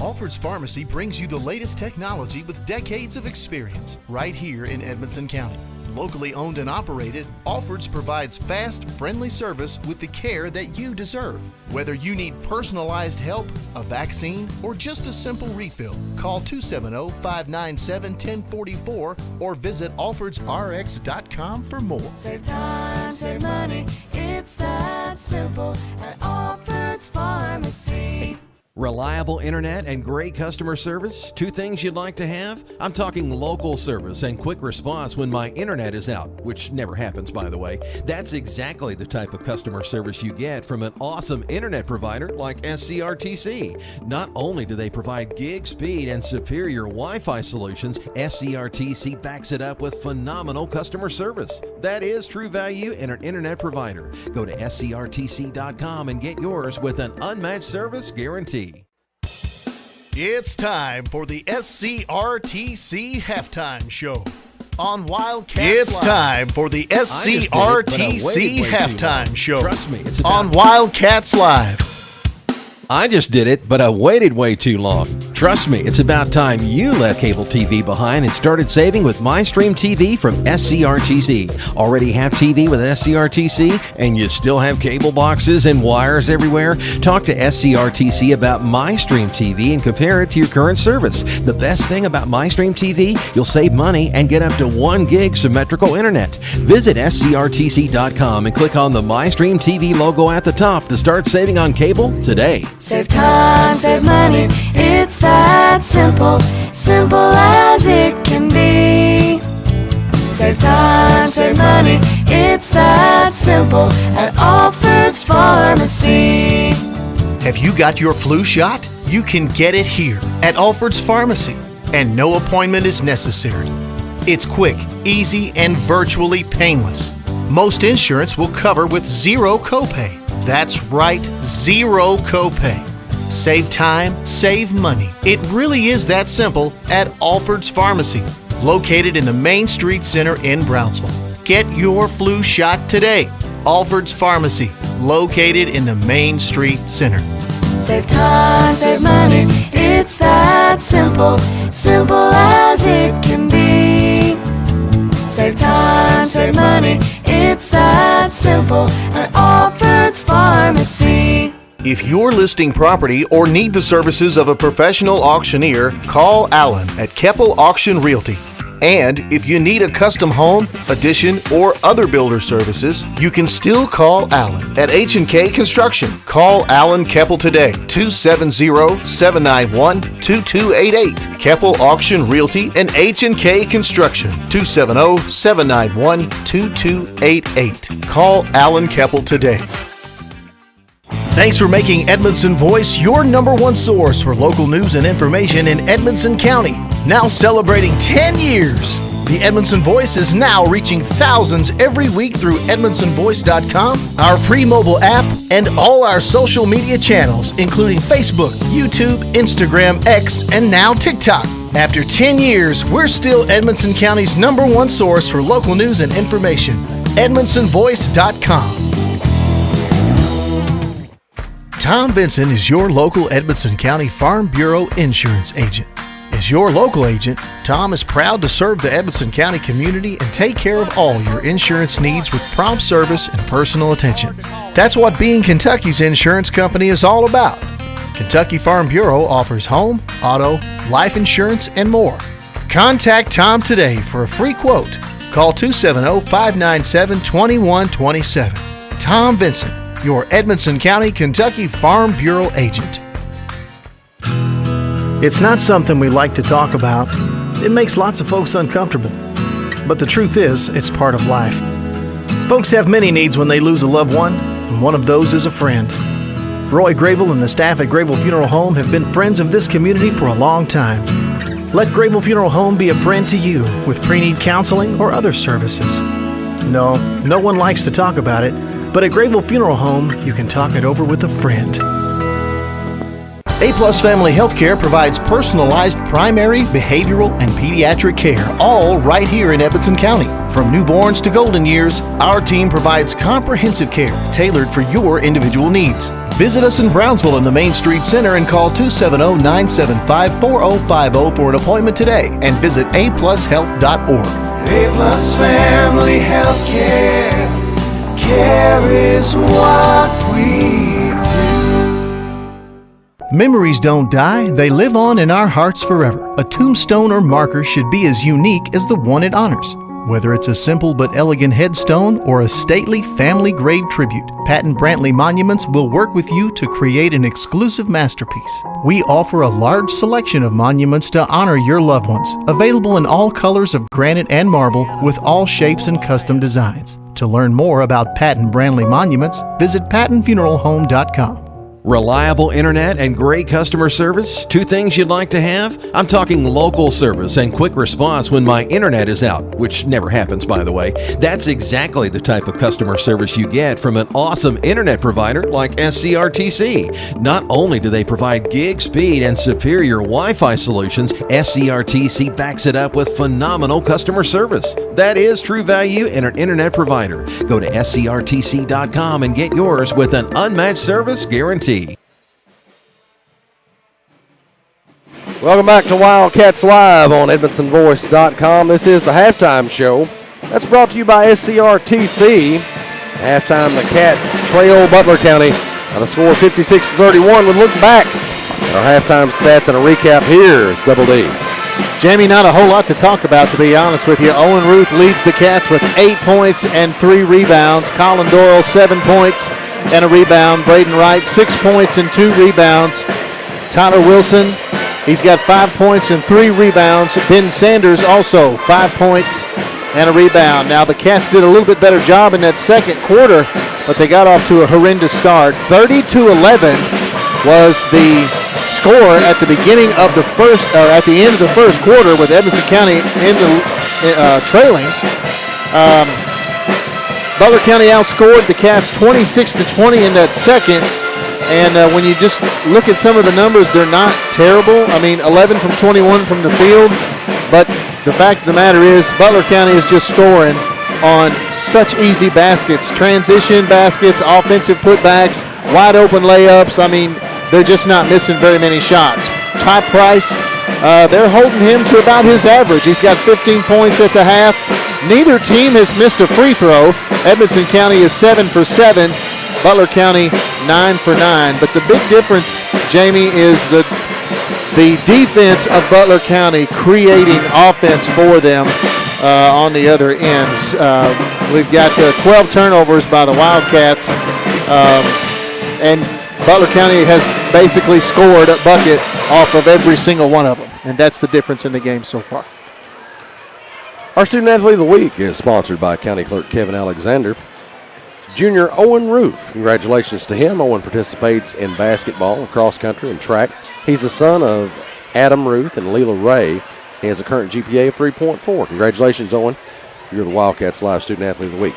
Alfred's Pharmacy brings you the latest technology with decades of experience right here in Edmonson County. Locally owned and operated, Alfred's provides fast, friendly service with the care that you deserve. Whether you need personalized help, a vaccine, or just a simple refill, call 270-597-1044 or visit alfredsrx.com for more. Save time, save money, it's that simple at Alfred's Pharmacy. Reliable internet and great customer service, two things you'd like to have? I'm talking local service and quick response when my internet is out, which never happens, by the way. That's exactly the type of customer service you get from an awesome internet provider like SCRTC. Not only do they provide gig speed and superior Wi-Fi solutions, SCRTC backs it up with phenomenal customer service. That is true value in an internet provider. Go to scrtc.com and get yours with an unmatched service guarantee. It's time for the SCRTC Halftime Show on Wildcats It's Live. time for the SCRTC Halftime Show Trust me, it's about on Wildcats Live. I just did it, but I waited way too long. Trust me, it's about time you left cable TV behind and started saving with MyStream TV from SCRTC. Already have TV with SCRTC and you still have cable boxes and wires everywhere? Talk to SCRTC about MyStream TV and compare it to your current service. The best thing about MyStream TV, you'll save money and get up to 1 gig symmetrical internet. Visit scrtc.com and click on the MyStream TV logo at the top to start saving on cable today. Save time, save money, it's that simple, simple as it can be. Save time, save money, it's that simple at Alfred's Pharmacy. Have you got your flu shot? You can get it here at Alfred's Pharmacy, and no appointment is necessary. It's quick, easy, and virtually painless. Most insurance will cover with zero copay. That's right, zero copay. Save time, save money. It really is that simple at Alfred's Pharmacy, located in the Main Street Center in Brownsville. Get your flu shot today. Alfred's Pharmacy, located in the Main Street Center. Save time, save money, it's that simple, simple as it can be. Save time, save money, it's that simple at Alfred's Pharmacy. If you're listing property or need the services of a professional auctioneer, call Alan at Keppel Auction Realty. And if you need a custom home, addition, or other builder services, you can still call Alan at H&K Construction. Call Alan Keppel today, 270-791-2288. Keppel Auction Realty and H&K Construction, 270-791-2288. Call Alan Keppel today. Thanks for making Edmondson Voice your #1 source for local news and information in Edmonson County. Now celebrating 10 years. The Edmondson Voice is now reaching thousands every week through edmondsonvoice.com, our free mobile app, and all our social media channels, including Facebook, YouTube, Instagram, X, and now TikTok. After 10 years, we're still Edmonson County's #1 source for local news and information. edmondsonvoice.com. Tom Vinson is your local Edmonson County Farm Bureau insurance agent. As your local agent, Tom is proud to serve the Edmonson County community and take care of all your insurance needs with prompt service and personal attention. That's what being Kentucky's insurance company is all about. Kentucky Farm Bureau offers home, auto, life insurance, and more. Contact Tom today for a free quote. Call 270-597-2127. Tom Vinson, your Edmonson County, Kentucky Farm Bureau agent. It's not something we like to talk about. It makes lots of folks uncomfortable. But the truth is, it's part of life. Folks have many needs when they lose a loved one, and one of those is a friend. Roy Grable and the staff at Grable Funeral Home have been friends of this community for a long time. Let Grable Funeral Home be a friend to you with pre-need counseling or other services. No one likes to talk about it, but at Grable Funeral Home, you can talk it over with a friend. A-Plus Family Healthcare provides personalized primary, behavioral, and pediatric care, all right here in Edmonson County. From From newborns to golden years, our team provides comprehensive care tailored for your individual needs. Visit us in Brownsville in the Main Street Center and call 270-975-4050 for an appointment today and visit aplushealth.org. A Plus Family Health Care. Care is what we do. Memories don't die, they live on in our hearts forever. A tombstone or marker should be as unique as the one it honors. Whether it's a simple but elegant headstone or a stately family grave tribute, Patton Brantley Monuments will work with you to create an exclusive masterpiece. We offer a large selection of monuments to honor your loved ones, available in all colors of granite and marble with all shapes and custom designs. To learn more about Patton Brantley Monuments, visit pattonfuneralhome.com. Reliable internet and great customer service, two things you'd like to have? I'm talking local service and quick response when my internet is out, which never happens, by the way. That's exactly the type of customer service you get from an awesome internet provider like SCRTC. Not only do they provide gig speed and superior Wi-Fi solutions, SCRTC backs it up with phenomenal customer service. That is true value in an internet provider. Go to scrtc.com and get yours with an unmatched service guarantee. Welcome back to Wildcats Live on EdmondsonVoice.com. This is the halftime show. That's brought to you by SCRTC. Halftime, the Cats trail Butler County by the score of 56-31. We'll look back at our halftime stats and a recap here. It's Double D. Jamie, not a whole lot to talk about, to be honest with you. Owen Ruth leads the Cats with 8 points and 3 rebounds. Colin Doyle, 7 points and a rebound. Braden Wright, 6 points and 2 rebounds. Tyler Wilson, he's got 5 points and 3 rebounds. Ben Sanders also 5 points and a rebound. Now the Cats did a little bit better job in that second quarter, but they got off to a horrendous start. 30-11 was the score at the beginning of the first, at the end of the first quarter, with Edmonson County trailing. Butler County outscored the Cats 26-20 in that second. And when you just look at some of the numbers, they're not terrible. I mean, 11 from 21 from the field. But the fact of the matter is, Butler County is just scoring on such easy baskets. Transition baskets, offensive putbacks, wide open layups. I mean, they're just not missing very many shots. Ty Price, they're holding him to about his average. He's got 15 points at the half. Neither team has missed a free throw. Edmonson County is 7 for 7. Butler County 9 for 9. But the big difference, Jamie, is the defense of Butler County creating offense for them on the other ends. We've got 12 turnovers by the Wildcats, and Butler County has basically scored a bucket off of every single one of them, and that's the difference in the game so far. Our Student Athlete of the Week is sponsored by County Clerk Kevin Alexander. Junior Owen Ruth, congratulations to him. Owen participates in basketball, cross country, and track. He's the son of Adam Ruth and Leela Ray. He has a current GPA of 3.4. Congratulations, Owen. You're the Wildcats Live Student Athlete of the Week.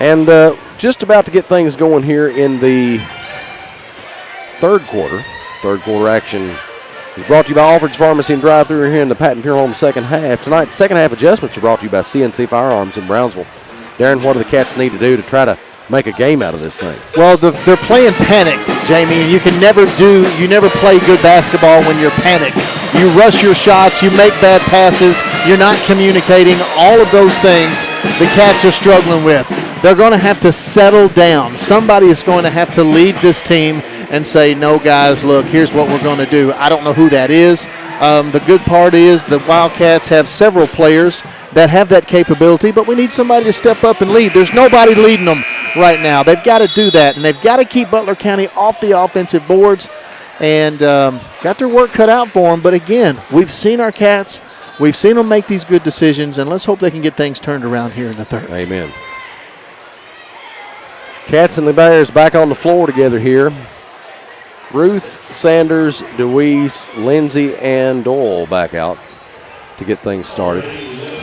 And just about to get things going here in the third quarter. Third quarter action is brought to you by Alfred's Pharmacy and Drive-Thru here in the Patton Funeral Home second half. Tonight's second half adjustments are brought to you by CNC Firearms in Brownsville. Darren, what do the Cats need to do to try to make a game out of this thing? Well, they're playing panicked, Jamie, and you never play good basketball when you're panicked. You rush your shots, you make bad passes, you're not communicating, all of those things the Cats are struggling with. They're going to have to settle down. Somebody is going to have to lead this team and say, no, guys, look, here's what we're going to do. I don't know who that is. The good part is the Wildcats have several players that have that capability, but we need somebody to step up and lead. There's nobody leading them right now. They've got to do that, and they've got to keep Butler County off the offensive boards, and got their work cut out for them. But, again, we've seen our Cats. We've seen them make these good decisions, and let's hope they can get things turned around here in the third. Amen. Cats and the Bears back on the floor together here. Ruth, Sanders, DeWeese, Lindsay, and Doyle back out to get things started.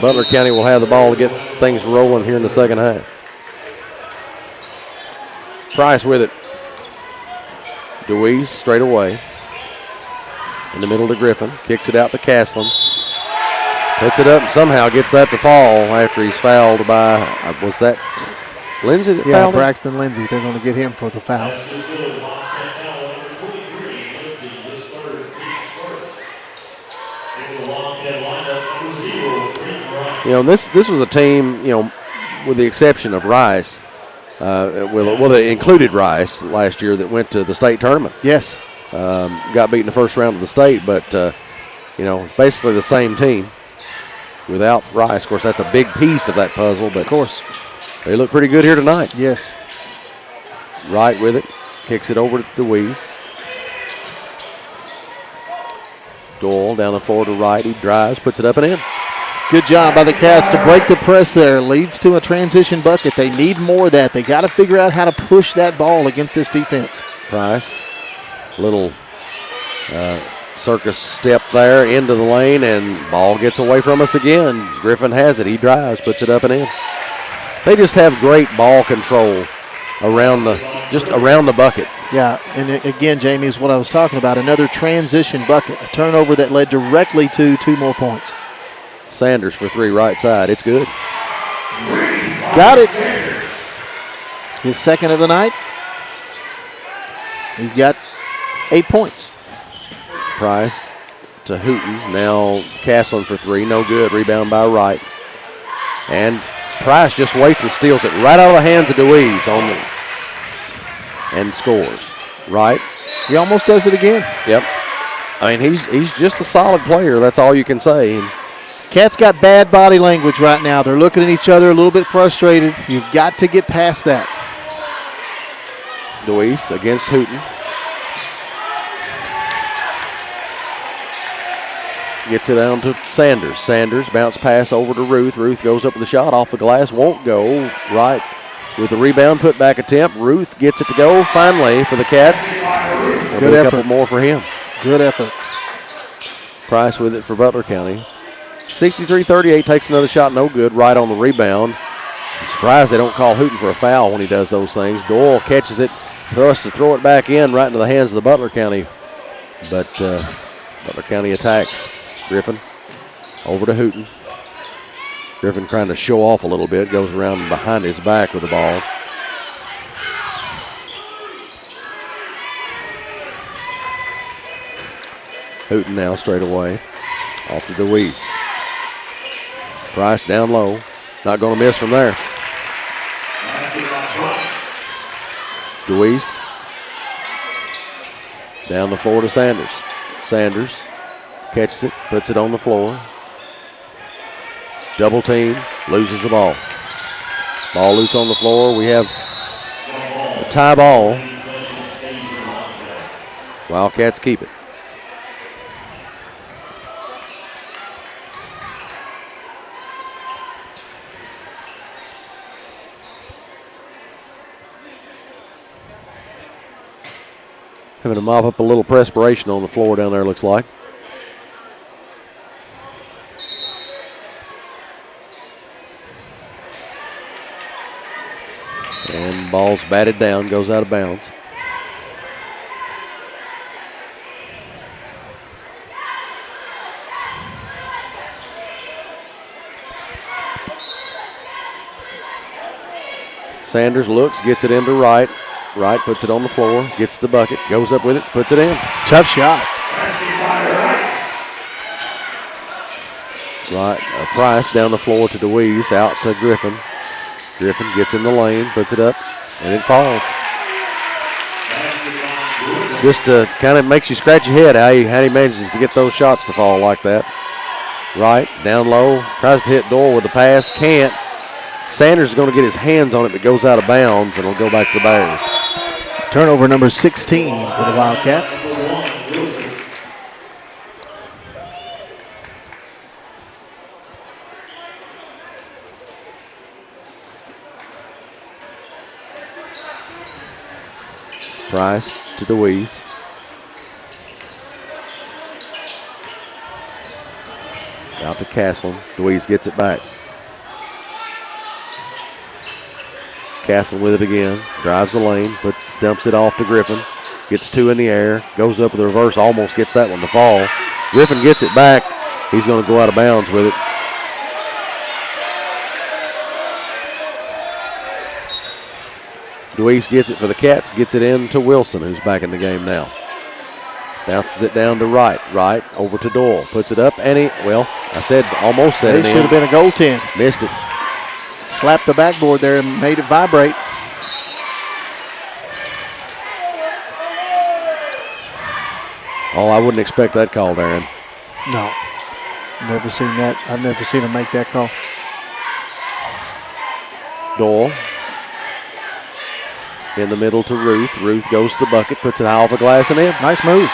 Butler County will have the ball to get things rolling here in the second half. Price with it. DeWeese straight away. In the middle to Griffin. Kicks it out to Castlin. Puts it up and somehow gets that to fall after he's fouled by, was that Lindsay that fouled him? Braxton Lindsay. They're going to get him for the foul. This was a team, with the exception of Rice, they included Rice last year that went to the state tournament. Yes. Got beat in the first round of the state, but, basically the same team without Rice. Of course, that's a big piece of that puzzle, but of course, they look pretty good here tonight. Yes. Wright with it, kicks it over to DeWeese. Doyle down the floor to Wright. He drives, puts it up and in. Good job by the Cats to break the press there. Leads to a transition bucket. They need more of that. They got to figure out how to push that ball against this defense. Price, little circus step there into the lane, and ball gets away from us again. Griffin has it. He drives, puts it up and in. They just have great ball control around the bucket. Yeah, and again, Jamie, is what I was talking about. Another transition bucket, a turnover that led directly to 2 more points. Sanders for 3 right side. It's good. Got it. His second of the night. He's got 8 points. Price to Hooten. Now Castling for 3. No good. Rebound by Wright. And Price just waits and steals it right out of the hands of DeWeese and scores. Wright. He almost does it again. Yep. I mean, he's just a solid player. That's all you can say. Cats got bad body language right now. They're looking at each other a little bit frustrated. You've got to get past that. DeWeese against Hooten. Gets it down to Sanders. Sanders bounce pass over to Ruth. Ruth goes up with the shot off the glass. Won't go. Right with the rebound, put back attempt. Ruth gets it to go finally for the Cats. Good effort. A couple more for him. Good effort. Price with it for Butler County. 63-38, takes another shot, no good. Right on the rebound. I'm surprised they don't call Hooten for a foul when he does those things. Doyle catches it, thrusts to throw it back in right into the hands of the Butler County. But Butler County attacks. Griffin over to Hooten. Griffin trying to show off a little bit, goes around behind his back with the ball. Hooten now straight away. Off to DeWeese. Price down low. Not going to miss from there. DeWeese. Down the floor to Sanders. Sanders catches it, puts it on the floor. Double team, loses the ball. Ball loose on the floor. We have a tie ball. Wildcats keep it. Having to mop up a little perspiration on the floor down there, looks like. And ball's batted down, goes out of bounds. Sanders looks, gets it into Wright. Wright puts it on the floor, gets the bucket, goes up with it, puts it in. Tough shot. Right, Price down the floor to DeWeese, out to Griffin. Griffin gets in the lane, puts it up, and it falls. Just kind of makes you scratch your head how he manages to get those shots to fall like that. Right, down low, tries to hit Doyle with the pass, can't. Sanders is going to get his hands on it, but goes out of bounds, and it'll go back to the Bears. Turnover number 16 for the Wildcats. Price to DeWeese. Out to Castling. DeWeese gets it back. Castling with it again. Drives the lane, but dumps it off to Griffin. Gets 2 in the air. Goes up with the reverse. Almost gets that one to fall. Griffin gets it back. He's going to go out of bounds with it. Deweese gets it for the Cats, gets it in to Wilson, who's back in the game now. Bounces it down to Wright. Wright over to Doyle. Puts it up, and almost said it in. It should have been a goaltend. Missed it. Slapped the backboard there and made it vibrate. Oh, I wouldn't expect that call, Darren. No. Never seen that. I've never seen him make that call. Doyle in the middle to Ruth. Ruth goes to the bucket, puts it high off the glass and in. Nice move.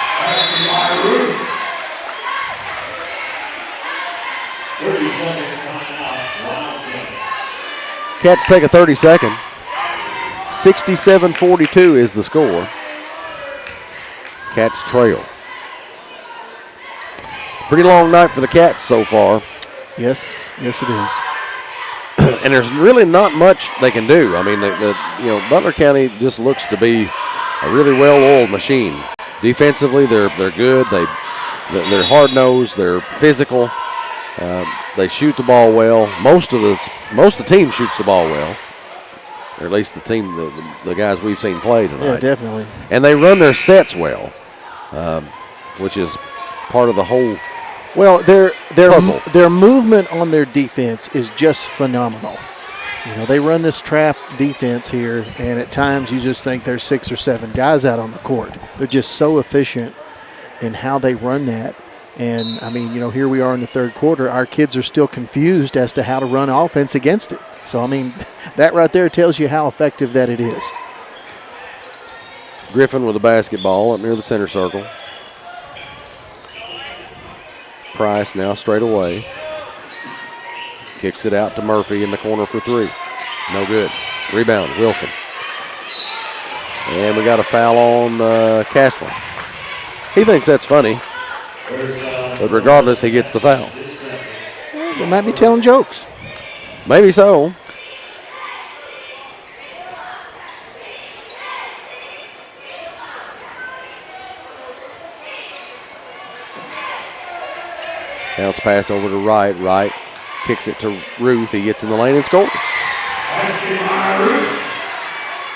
Cats take a 30-second. 67-42 is the score. Cats trail. Pretty long night for the Cats so far. Yes, it is. And there's really not much they can do. I mean, Butler County just looks to be a really well-oiled machine. Defensively, they're good. They're hard-nosed. They're physical. They shoot the ball well. Most of the team shoots the ball well, or at least the team, the guys we've seen play tonight. Yeah, definitely. And they run their sets well, which is part of the whole. Well, puzzle. Their movement on their defense is just phenomenal. They run this trap defense here, and at times you just think there's 6 or 7 guys out on the court. They're just so efficient in how they run that. And, I mean, here we are in the third quarter. Our kids are still confused as to how to run offense against it. So, I mean, that right there tells you how effective that it is. Griffin with the basketball up near the center circle. Price now straight away. Kicks it out to Murphy in the corner for 3. No good. Rebound, Wilson. And we got a foul on Castle. He thinks that's funny. But regardless, he gets the foul. They might be telling jokes. Maybe so. Bounce pass over to Wright. Wright kicks it to Ruth. He gets in the lane and scores.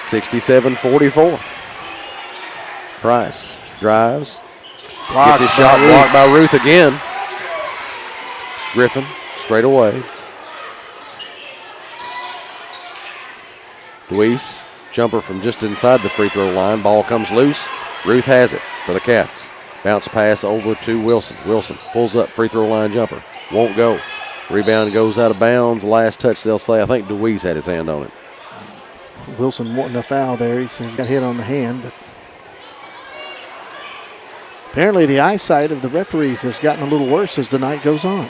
67-44. Price drives. Gets his shot blocked by Ruth again. Griffin straight away. Deweese, jumper from just inside the free throw line. Ball comes loose. Ruth has it for the Cats. Bounce pass over to Wilson. Wilson pulls up, free throw line jumper. Won't go. Rebound goes out of bounds. Last touch, they'll say. I think Deweese had his hand on it. Wilson wanting a foul there. He says he got hit on the hand. But apparently the eyesight of the referees has gotten a little worse as the night goes on.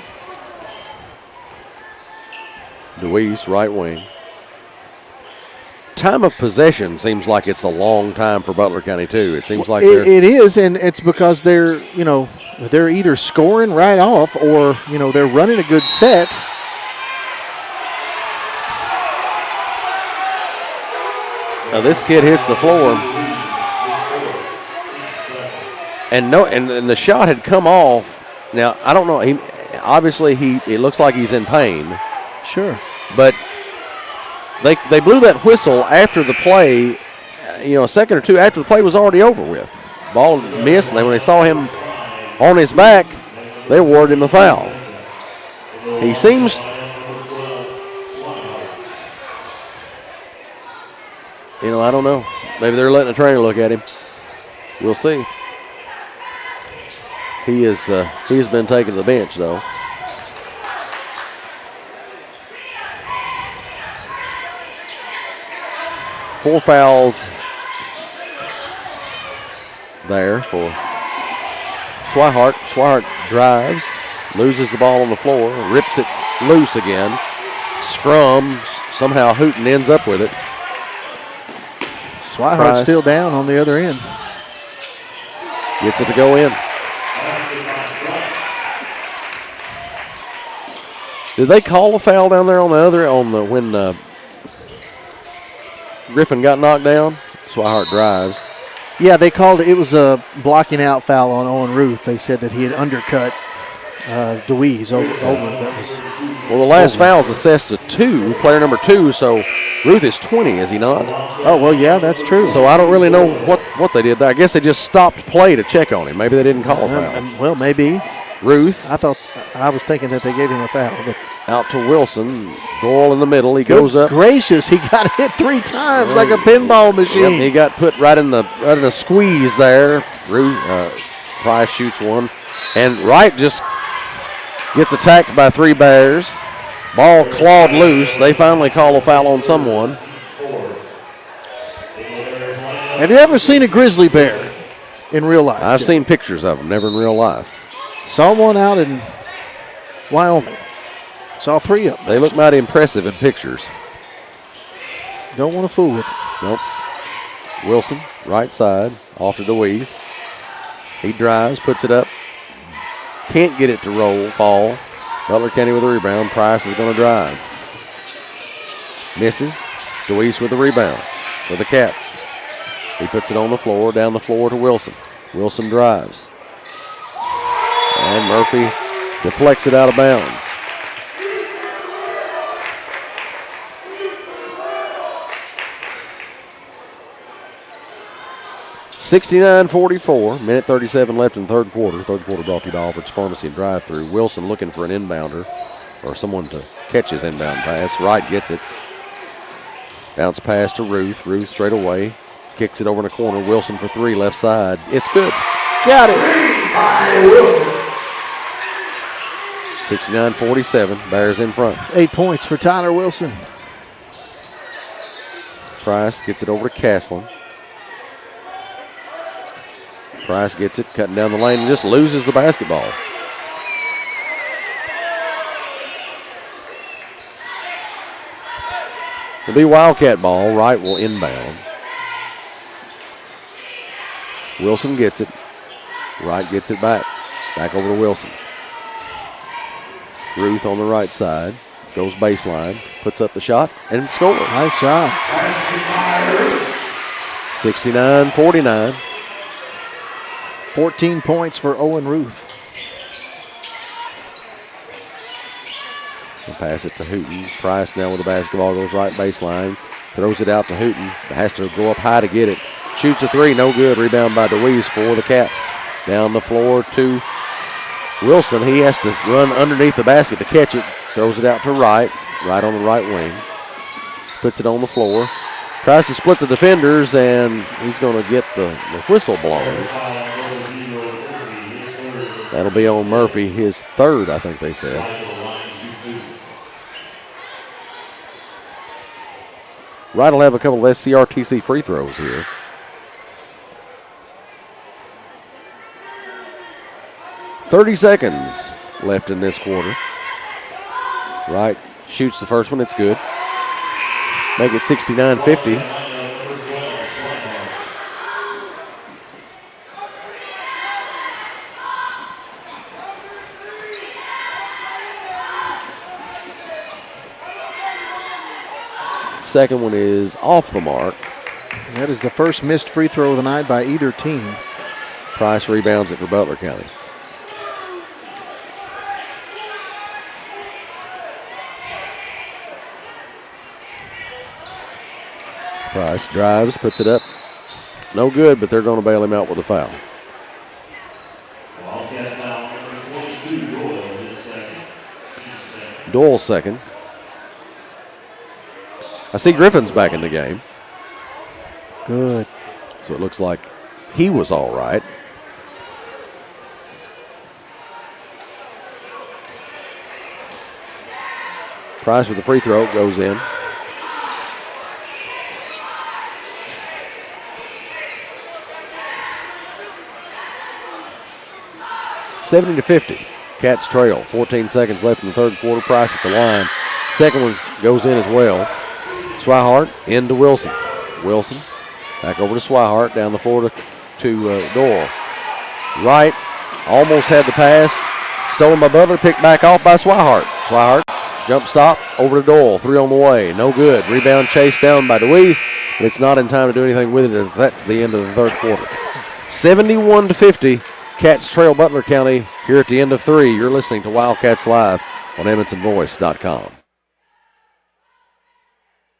Deweese, right wing. Time of possession seems like it's a long time for Butler County too. It seems like it is, and it's because they're either scoring right off or they're running a good set. Now this kid hits the floor, and the shot had come off. Now I don't know. It looks like he's in pain. Sure, but. They blew that whistle after the play, a second or two after the play was already over with. Ball missed, and when they saw him on his back, they awarded him a foul. He seems, I don't know. Maybe they're letting the trainer look at him. We'll see. He has been taken to the bench, though. Four fouls there for Swihart. Swihart drives, loses the ball on the floor, rips it loose again. Scrum, somehow Hooten ends up with it. Swihart's still down on the other end. Gets it to go in. Did they call a foul down there when Griffin got knocked down? Swihart drives. Yeah, they called it. It was a blocking out foul on Owen Ruth. They said that he had undercut DeWeese over. That was Well, the last foul's assessed to 2, player number 2, so Ruth is 20, is he not? Oh, well, yeah, that's true. So I don't really know what they did there. I guess they just stopped play to check on him. Maybe they didn't call a foul. Well, maybe. Ruth I was thinking that they gave him a foul. But out to Wilson. Doyle in the middle. He goes up. Gracious, he got hit 3 times like a pinball machine. Yep, he got put right in the squeeze there. Ruth Price shoots one. And Wright just gets attacked by 3 Bears. Ball clawed loose. They finally call a foul on someone. Have you ever seen a grizzly bear in real life? I've seen pictures of them, never in real life. Saw one out in Wyoming. Saw 3 of them. They look mighty impressive in pictures. Don't want to fool with them. Nope. Wilson, right side, off to DeWeese. He drives, puts it up. Can't get it to roll, fall. Butler County with a rebound. Price is going to drive. Misses. DeWeese with the rebound for the Cats. He puts it on the floor, down the floor to Wilson. Wilson drives. And Murphy deflects it out of bounds. (69-44), minute 37 left in the third quarter. Third quarter brought to you by Alfred's Pharmacy and Drive-Thru. Wilson looking for an inbounder or someone to catch his inbound pass. Wright gets it. Bounce pass to Ruth. Ruth straight away. Kicks it over in the corner. Wilson for 3, left side. It's good. Got it. 69-47. Bears in front. 8 points for Tyler Wilson. Price gets it over to Caslin. Price gets it, cutting down the lane, and just loses the basketball. It'll be Wildcat ball. Wright will inbound. Wilson gets it. Wright gets it back. Back over to Wilson. Ruth on the right side. Goes baseline. Puts up the shot and scores. Nice shot. 69-49. 14 points for Owen Ruth. He'll pass it to Hooten. Price now with the basketball, goes right baseline. Throws it out to Hooten. Has to go up high to get it. Shoots a 3, no good. Rebound by DeWeese for the Cats. Down the floor to Wilson. He has to run underneath the basket to catch it. Throws it out to Wright. Right on the right wing. Puts it on the floor. Tries to split the defenders, and he's going to get the whistle blown. That'll be on Murphy, his 3rd, I think they said. Wright will have a couple of SCRTC free throws here. .30 seconds left in this quarter. Wright shoots the first one, it's good. Make it 69-50. Second one is off the mark. That is the first missed free throw of the night by either team. Price rebounds it for Butler County. Price drives, puts it up. No good, but they're going to bail him out with a foul. Doyle second. I see Griffin's back in the game. Good. So it looks like he was all right. Price with the free throw goes in. (70-50). Cats trail. 14 seconds left in the third quarter. Price at the line. Second one goes in as well. Swihart into Wilson. Wilson back over to Swihart. Down the floor to Doyle. Wright almost had the pass. Stolen by Butler. Picked back off by Swihart. Swihart jump stop over to Doyle. 3 on the way. No good. Rebound chased down by DeWeese. But it's not in time to do anything with it. That's the end of the third quarter. 71-50. Cats trail Butler County here at the end of 3. You're listening to Wildcats Live on EdmondsonVoice.com.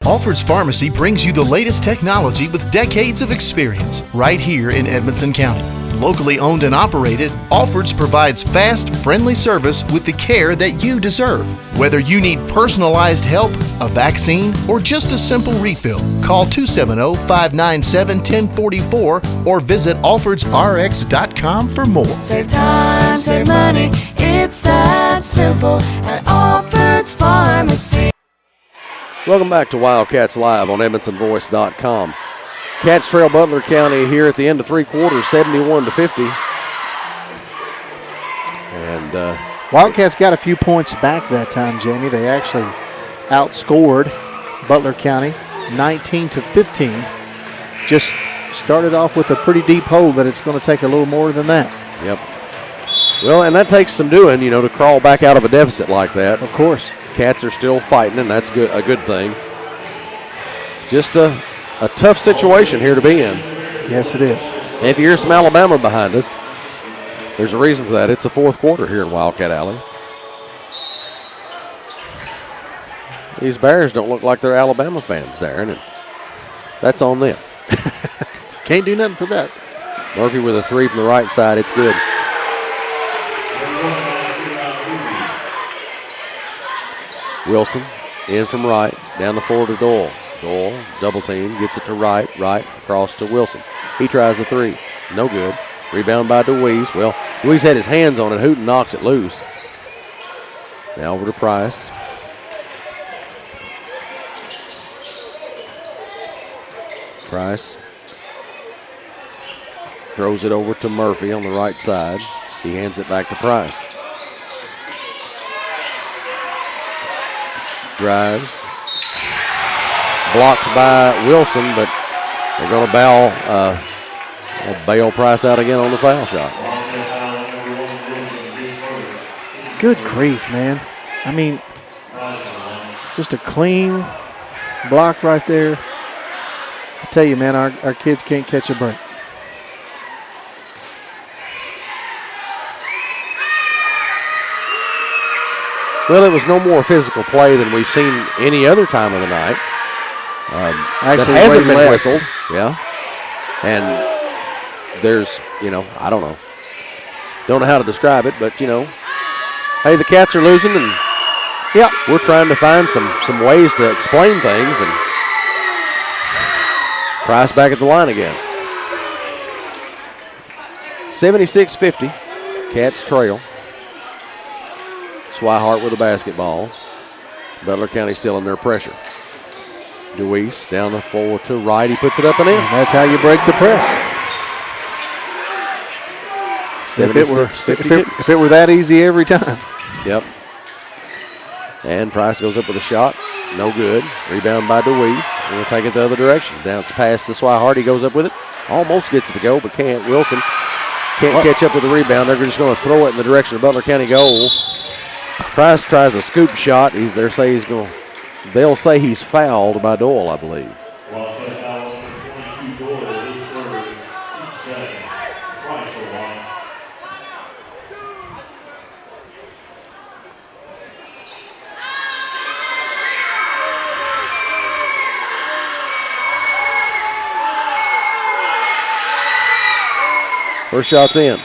Alfred's Pharmacy brings you the latest technology with decades of experience right here in Edmonson County. Locally owned and operated, Alfred's provides fast, friendly service with the care that you deserve. Whether you need personalized help, a vaccine, or just a simple refill, call 270-597-1044 or visit alfordsrx.com for more. Save time, save money, it's that simple at Alfred's Pharmacy. Welcome back to Wildcats Live on EdmondsonVoice.com. Cats trail Butler County here at the end of 3 quarters, 71-50. And Wildcats got a few points back that time, Jamie. They actually outscored Butler County 19-15. Just started off with a pretty deep hole that it's going to take a little more than that. Yep. Well, and that takes some doing, to crawl back out of a deficit like that. Of course. Cats are still fighting, and that's good. A good thing. Just a tough situation here to be in. Yes, it is. And if you hear some Alabama behind us, there's a reason for that. It's the 4th quarter here in Wildcat Alley. These Bears don't look like they're Alabama fans, Darren, and that's on them. Can't do nothing for that. Murphy with a 3 from the right side. It's good. Wilson in from right, down the floor to Doyle. Doyle, double team, gets it to right, across to Wilson. He tries the 3. No good. Rebound by DeWeese. Well, DeWeese had his hands on it. Hooten knocks it loose. Now over to Price. Price throws it over to Murphy on the right side. He hands it back to Price. Drives. Blocked by Wilson, but they're going to bail Price out again on the foul shot. Good grief, man. I mean, just a clean block right there. I tell you, man, our kids can't catch a break. Well, it was no more physical play than we've seen any other time of the night. Actually, that hasn't been less. whistled. Yeah. And there's, I don't know. Don't know how to describe it, but, hey, the Cats are losing, and, yeah, we're trying to find some ways to explain things, and Price back at the line again. 76-50. Cats trail. Swihart with the basketball. Butler County still under pressure. DeWeese down the floor to right. He puts it up and in. And that's how you break the press. If it were that easy every time. Yep. And Price goes up with a shot. No good. Rebound by DeWeese. We'll take it the other direction. Bounce past to Swihart. He goes up with it. Almost gets it to go, but can't. Wilson can't catch up with the rebound. They're just going to throw it in the direction of Butler County goal. Price tries a scoop shot. They'll say he's fouled by Doyle, I believe. First shot's in.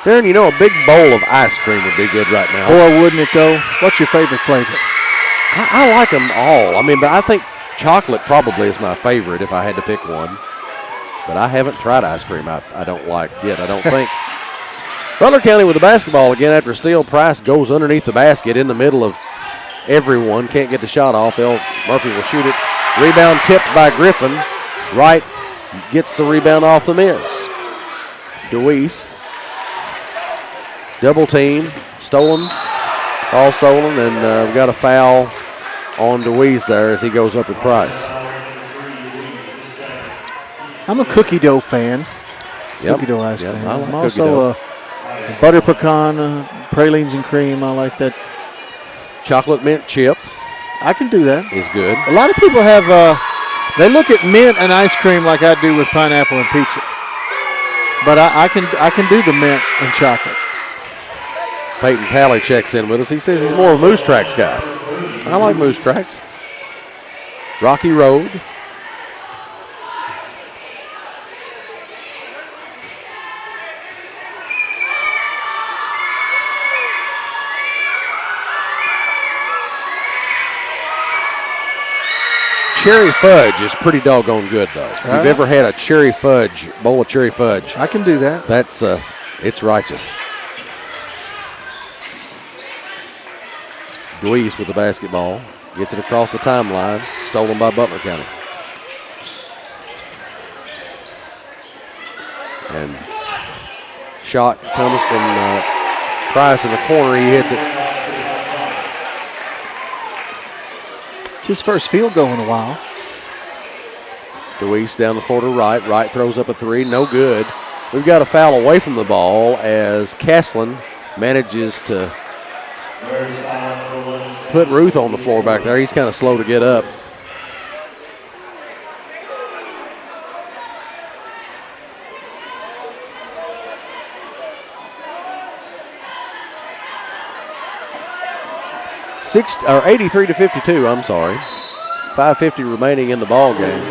Darren, a big bowl of ice cream would be good right now. Boy, wouldn't it though? What's your favorite flavor? I like them all. But I think chocolate probably is my favorite if I had to pick one. But I haven't tried ice cream I don't like yet, I don't think. Butler County with the basketball again after a steal. Price goes underneath the basket in the middle of everyone. Can't get the shot off. Murphy will shoot it. Rebound tipped by Griffin. Wright gets the rebound off the miss. DeWeese. Double team. Stolen. All stolen. And we've got a foul on DeWeese there as he goes up with Price. I'm a cookie dough fan. Yep. Cookie dough ice cream. I like I'm cookie also dough. a butter pecan, pralines and cream. I like that chocolate mint chip I can do that. is good. A lot of people have, they look at mint and ice cream like I do with pineapple and pizza. But I can do the mint and chocolate. Peyton Pally checks in with us. He says he's more of a Moose Tracks guy. I like Moose Tracks. Rocky Road. Cherry fudge is pretty doggone good, though. If you've ever had a cherry fudge, bowl of cherry fudge, I can do that. that's it's righteous. Deweese with the basketball. Gets it across the timeline. Stolen by Butler County. And shot comes from Price in the corner. He hits it. It's his first field goal in a while. Deweese down the floor to Wright. Wright throws up a three. No good. We've got a foul away from the ball as Castlin manages to put Ruth on the floor back there. He's kind of slow to get up. Or 83-52, I'm sorry. 5:50 remaining in the ball game.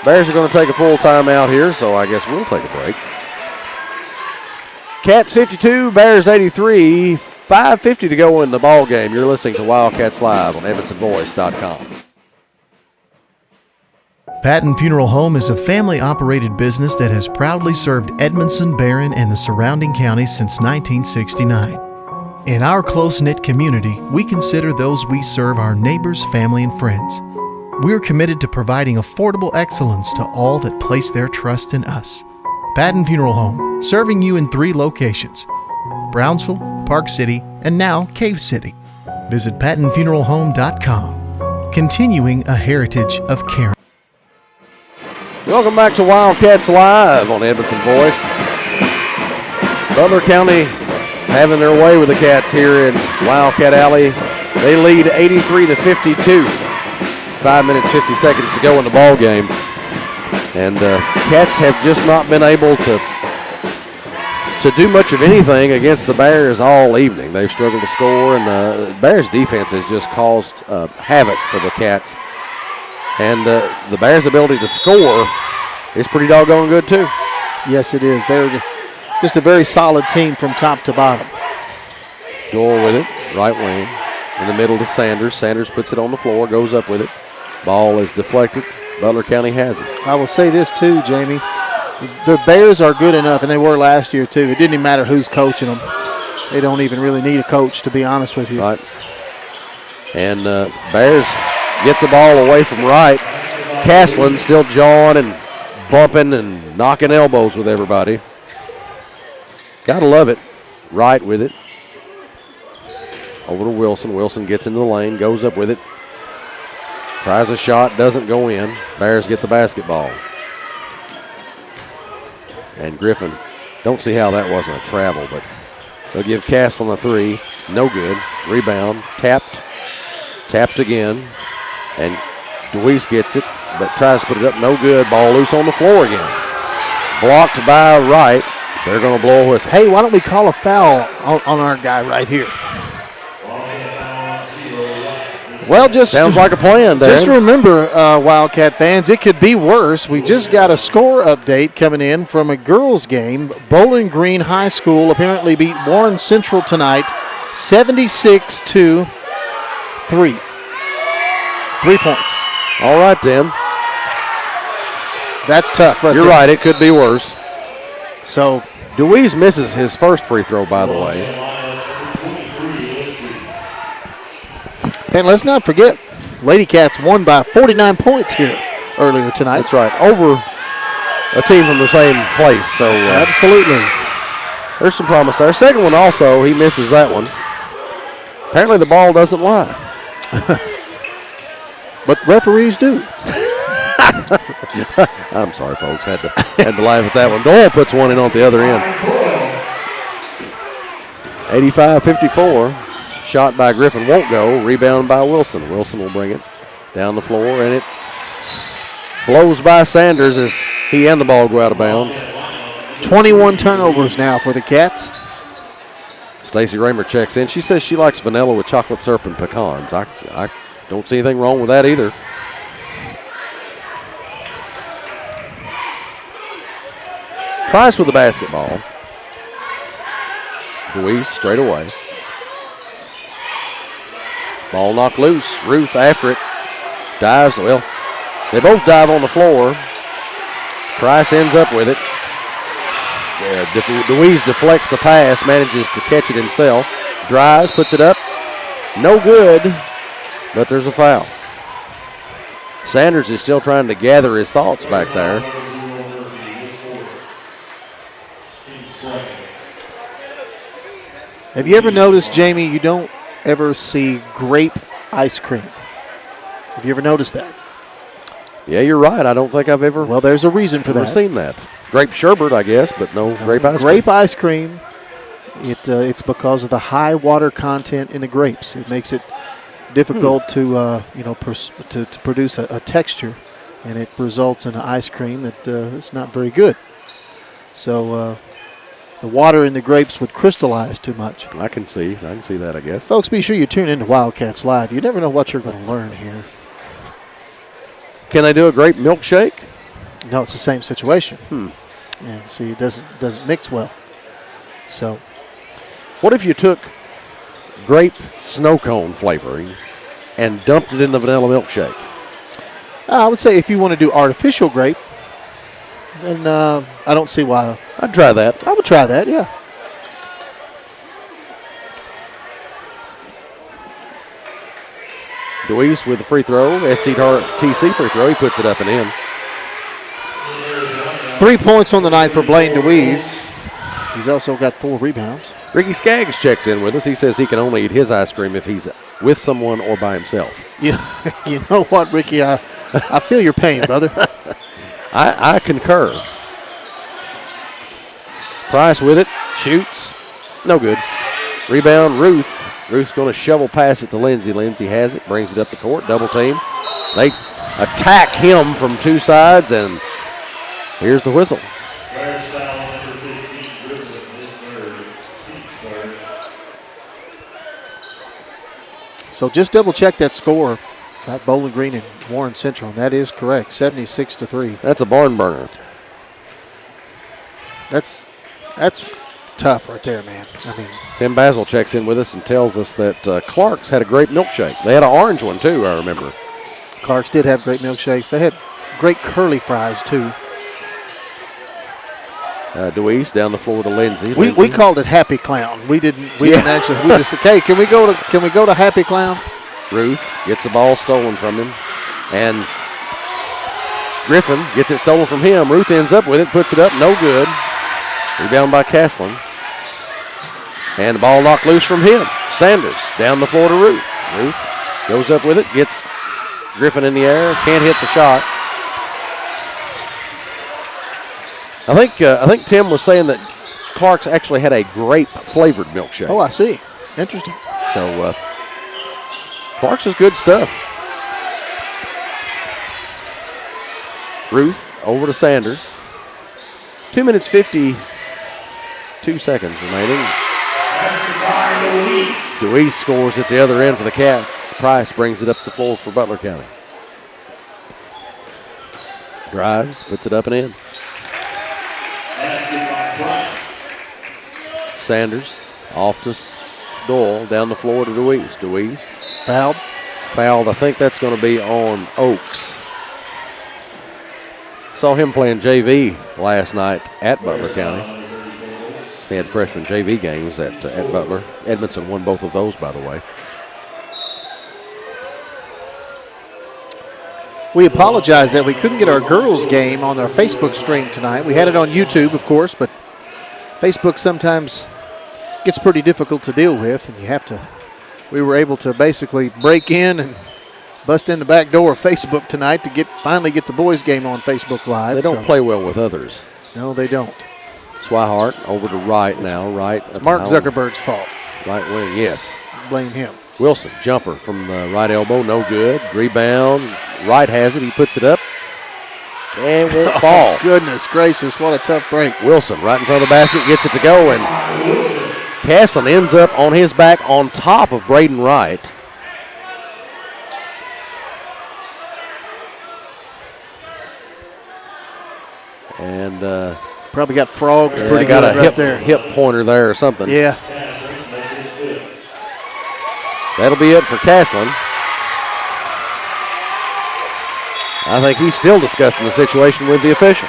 Bears are going to take a full timeout here, so I guess we'll take a break. Cats 52, Bears 83, 5:50 to go in the ball game. You're listening to Wildcats Live on EvanstonVoice.com. Patton Funeral Home is a family-operated business that has proudly served Edmondson, Barron, and the surrounding counties since 1969. In our close-knit community, we consider those we serve our neighbors, family, and friends. We're committed to providing affordable excellence to all that place their trust in us. Patton Funeral Home, serving you in 3 locations: Brownsville, Park City, and now Cave City. Visit PattonFuneralHome.com, continuing a heritage of caring. Welcome back to Wildcats Live on Edmondson Voice. Butler County having their way with the Cats here in Wildcat Alley. They lead 83-52. 5 minutes, 50 seconds to go in the ball game. And Cats have just not been able to do much of anything against the Bears all evening. They've struggled to score, and the Bears defense has just caused havoc for the Cats. And the Bears' ability to score is pretty doggone good, too. Yes, it is. They're just a very solid team from top to bottom. Door with it, right wing. In the middle to Sanders. Sanders puts it on the floor, goes up with it. Ball is deflected. Butler County has it. I will say this too, Jamie. The Bears are good enough, and they were last year too. It didn't even matter who's coaching them. They don't even really need a coach, to be honest with you. Right. And Bears get the ball away from Wright. Castlin still jawing and bumping and knocking elbows with everybody. Gotta love it. Wright with it. Over to Wilson. Wilson gets into the lane, goes up with it. Tries a shot, doesn't go in. Bears get the basketball. And Griffin, don't see how that wasn't a travel, but they'll give Castlin a three. No good. Rebound. Tapped. Tapped again. And Deweese gets it, but tries to put it up. No good. Ball loose on the floor again. Blocked by Wright. They're going to blow a whistle. Hey, why don't we call a foul on our guy right here? Well, just sounds like a plan, Dan. Just remember, Wildcat fans, it could be worse. We just got a score update coming in from a girls' game. Bowling Green High School apparently beat Warren Central tonight, 76-3. 3 points. All right, then. That's tough. You're right. It could be worse. So Deweese misses his first free throw, by the way. And let's not forget, Lady Cats won by 49 points here earlier tonight. That's right. Over a team from the same place. So absolutely. There's some promise there. Second one also, he misses that one. Apparently the ball doesn't lie. But referees do. I'm sorry, folks. Had to laugh at that one. Doyle puts one in on the other end. 85-54. Shot by Griffin won't go. Rebound by Wilson. Wilson will bring it down the floor, and it blows by Sanders as he and the ball go out of bounds. 21 turnovers now for the Cats. Stacey Raymer checks in. She says she likes vanilla with chocolate syrup and pecans. I don't see anything wrong with that either. Price with the basketball. Louise straight away. Ball knocked loose. Ruth after it. Dives. Well, they both dive on the floor. Price ends up with it. Louise deflects the pass, manages to catch it himself. Drives, puts it up. No good, but there's a foul. Sanders is still trying to gather his thoughts back there. Have you ever noticed, Jamie, you don't ever see grape ice cream? Have you ever noticed that? Yeah, you're right. I don't think I've ever Well, there's a reason for that. seen that. Grape sherbet, I guess, but no grape ice cream. Grape ice cream, it's because of the high water content in the grapes. It makes it difficult to produce a texture, and it results in an ice cream that is not very good. So the water in the grapes would crystallize too much. I can see that, I guess. Folks, be sure you tune into Wildcats Live. You never know what you're going to learn here. Can they do a grape milkshake? No, it's the same situation. Yeah, see, it doesn't mix well. So, What if you took grape snow cone flavoring and dumped it in the vanilla milkshake? I would say if you want to do artificial grape, then I don't see why. I'd try that. I would try that, yeah. Deweese with the free throw. SCTC free throw. He puts it up and in. 3 points on the night for Blaine Deweese. He's also got 4 rebounds. Ricky Skaggs checks in with us. He says he can only eat his ice cream if he's with someone or by himself. You know what, Ricky? I feel your pain, brother. I concur. Price with it. Shoots. No good. Rebound, Ruth. Ruth's going to shovel pass it to Lindsay. Lindsay has it. Brings it up the court. Double team. They attack him from two sides, and here's the whistle. So just double check that score. Got Bowling Green and Warren Central, and that is correct. 76-3. That's a barn burner. That's tough right there, man. I mean, Tim Basil checks in with us and tells us that Clark's had a great milkshake. They had an orange one too, I remember. Clark's did have great milkshakes. They had great curly fries too. Deweese down the floor to Lindsay. We called it Happy Clown. We didn't actually. We just said, "Hey, can we go to Happy Clown?" Ruth gets the ball stolen from him, and Griffin gets it stolen from him. Ruth ends up with it, puts it up, no good. Rebound by Castlin. And the ball knocked loose from him. Sanders down the floor to Ruth. Ruth goes up with it, gets Griffin in the air, can't hit the shot. I think Tim was saying that Clark's actually had a grape-flavored milkshake. Oh, I see. Interesting. So Clark's is good stuff. Ruth over to Sanders. 2 minutes 52 seconds remaining. Deweese scores at the other end for the Cats. Price brings it up the floor for Butler County. Drives, puts it up and in. Sanders off to Doyle, down the floor to Deweese. Deweese fouled. I think that's going to be on Oaks. Saw him playing JV last night at Butler County. They had freshman JV games at Butler. Edmondson won both of those, by the way. We apologize that we couldn't get our girls' game on our Facebook stream tonight. We had it on YouTube, of course, but Facebook sometimes gets pretty difficult to deal with, and we were able to basically break in and bust in the back door of Facebook tonight to finally get the boys' game on Facebook Live. They don't play well with others. No, they don't. Swihart over to Wright now. Wright. It's Mark Zuckerberg's fault. Right wing, yes. Blame him. Wilson, jumper from the right elbow, no good. Rebound, Wright has it. He puts it up and won't fall. Goodness gracious, what a tough break. Wilson right in front of the basket, gets it to go, and Castlin ends up on his back on top of Braden Wright. And probably got frogged pretty got good a right there. hip pointer there or something. Yeah. That'll be it for Castlin. I think he's still discussing the situation with the official.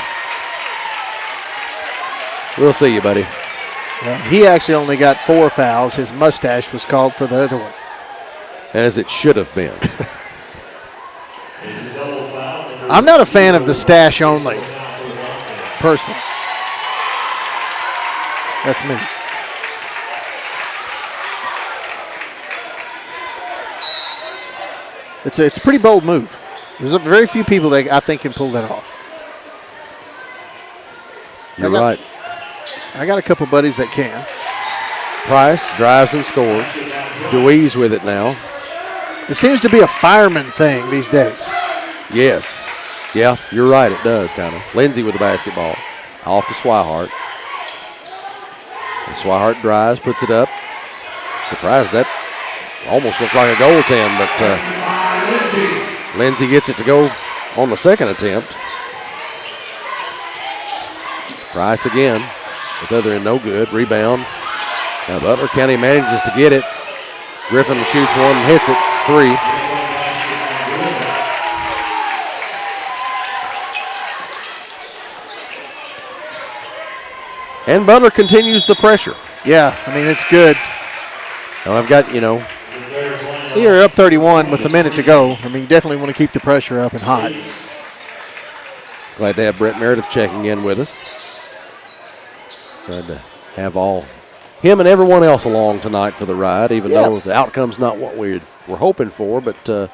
We'll see you, buddy. Well, he actually only got 4 fouls. His mustache was called for the other one. As it should have been. I'm not a fan of the stash only, personally. That's me. It's a pretty bold move. There's very few people that I think can pull that off. You're right. I got a couple buddies that can. Price drives and scores. DeWeese with it now. It seems to be a fireman thing these days. Yes. Yeah, you're right. It does, kind of. Lindsay with the basketball. Off to Swihart. And Swihart drives, puts it up. Surprised that almost looked like a goaltend, but Lindsay gets it to go on the second attempt. Price again. With the other end, no good. Rebound. Now Butler County manages to get it. Griffin shoots one and hits it. 3. And Butler continues the pressure. Yeah, I mean, it's good. Now I've got, You're up 31 with a minute to go. I mean, you definitely want to keep the pressure up and hot. Glad to have Brett Meredith checking in with us. Glad to have him and everyone else along tonight for the ride, even though the outcome's not what we were hoping for. But, I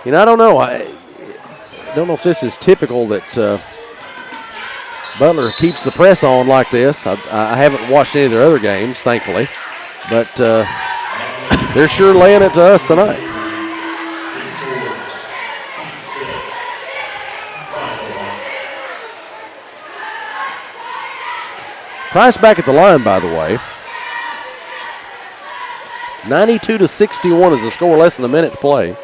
don't know. I don't know if this is typical that Butler keeps the press on like this. I haven't watched any of their other games, thankfully. But they're sure laying it to us tonight. Price back at the line, by the way. 92-61 is the score, less than a minute to play.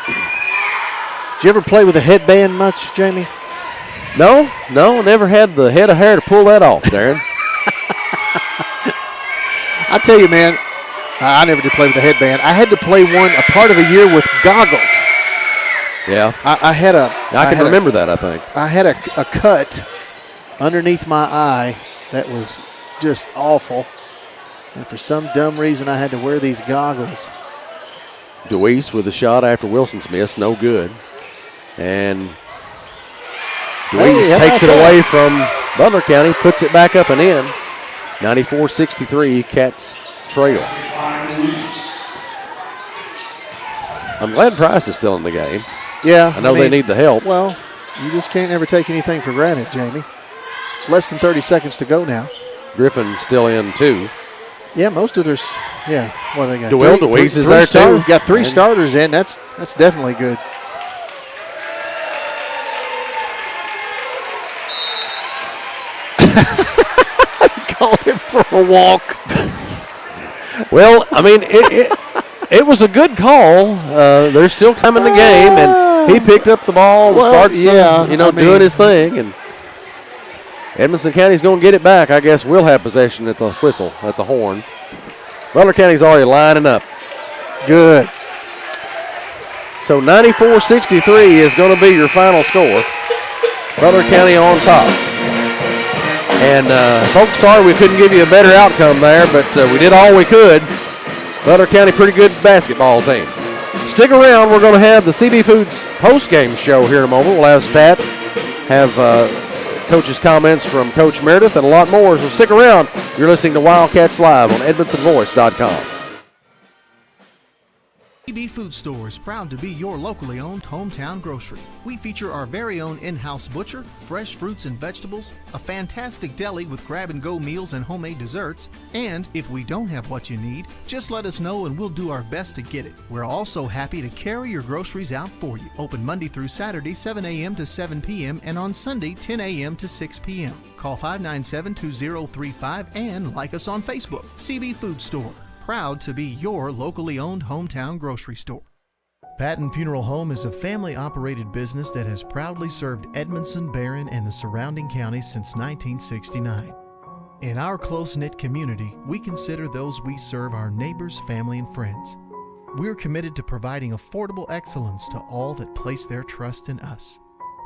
Did you ever play with a headband much, Jamie? No, never had the head of hair to pull that off, Darren. I tell you, man, I never did play with a headband. I had to play a part of a year with goggles. Yeah. I can remember that, I think. I had a cut underneath my eye that was just awful. And for some dumb reason, I had to wear these goggles. DeWeese with a shot after Wilson's miss, no good. And DeWeese takes it away from Butler County, puts it back up and in. 94-63, Cats trail. I'm glad Price is still in the game. Yeah. I know they need the help. Well, you just can't ever take anything for granted, Jamie. Less than 30 seconds to go now. Griffin still in, too. Yeah, most of their, what do they got? DeWeese is there, too. Got 3 starters in. That's definitely good. Called him for a walk. Well, I mean, it was a good call. They're still time in the game, and he picked up the ball and starts doing his thing. And Edmonson County's going to get it back. I guess we'll have possession at the whistle, at the horn. Butler County's already lining up. Good. So 94-63 is going to be your final score. Butler County on top. And folks, sorry we couldn't give you a better outcome there, but we did all we could. Butler County, pretty good basketball team. Stick around. We're going to have the CB Foods post-game show here in a moment. We'll have stats, have coach's comments from Coach Meredith, and a lot more. So stick around. You're listening to Wildcats Live on EdmondsonVoice.com. CB Food Store is proud to be your locally owned hometown grocery. We feature our very own in-house butcher, fresh fruits and vegetables, a fantastic deli with grab-and-go meals and homemade desserts, and if we don't have what you need, just let us know and we'll do our best to get it. We're also happy to carry your groceries out for you. Open Monday through Saturday, 7 a.m. to 7 p.m. and on Sunday, 10 a.m. to 6 p.m. Call 597-2035 and like us on Facebook. CB Food Store. Proud to be your locally owned hometown grocery store. Patton Funeral Home is a family-operated business that has proudly served Edmondson, Barron, and the surrounding counties since 1969. In our close-knit community, we consider those we serve our neighbors, family, and friends. We're committed to providing affordable excellence to all that place their trust in us.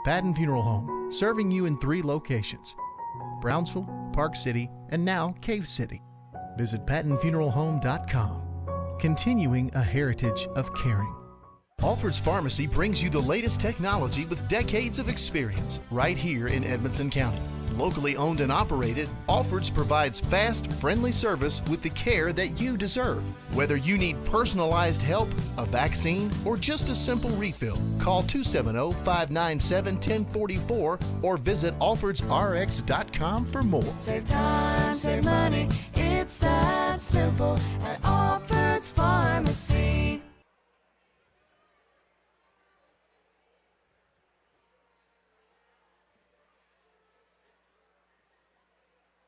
Patton Funeral Home, serving you in 3 locations: Brownsville, Park City, and now Cave City. Visit PattonFuneralHome.com, continuing a heritage of caring. Alfred's Pharmacy brings you the latest technology with decades of experience right here in Edmonson County. Locally owned and operated, Alfred's provides fast, friendly service with the care that you deserve. Whether you need personalized help, a vaccine, or just a simple refill, call 270-597-1044 or visit alfordsrx.com for more. Save time, save money, it's that simple at Alfred's Pharmacy.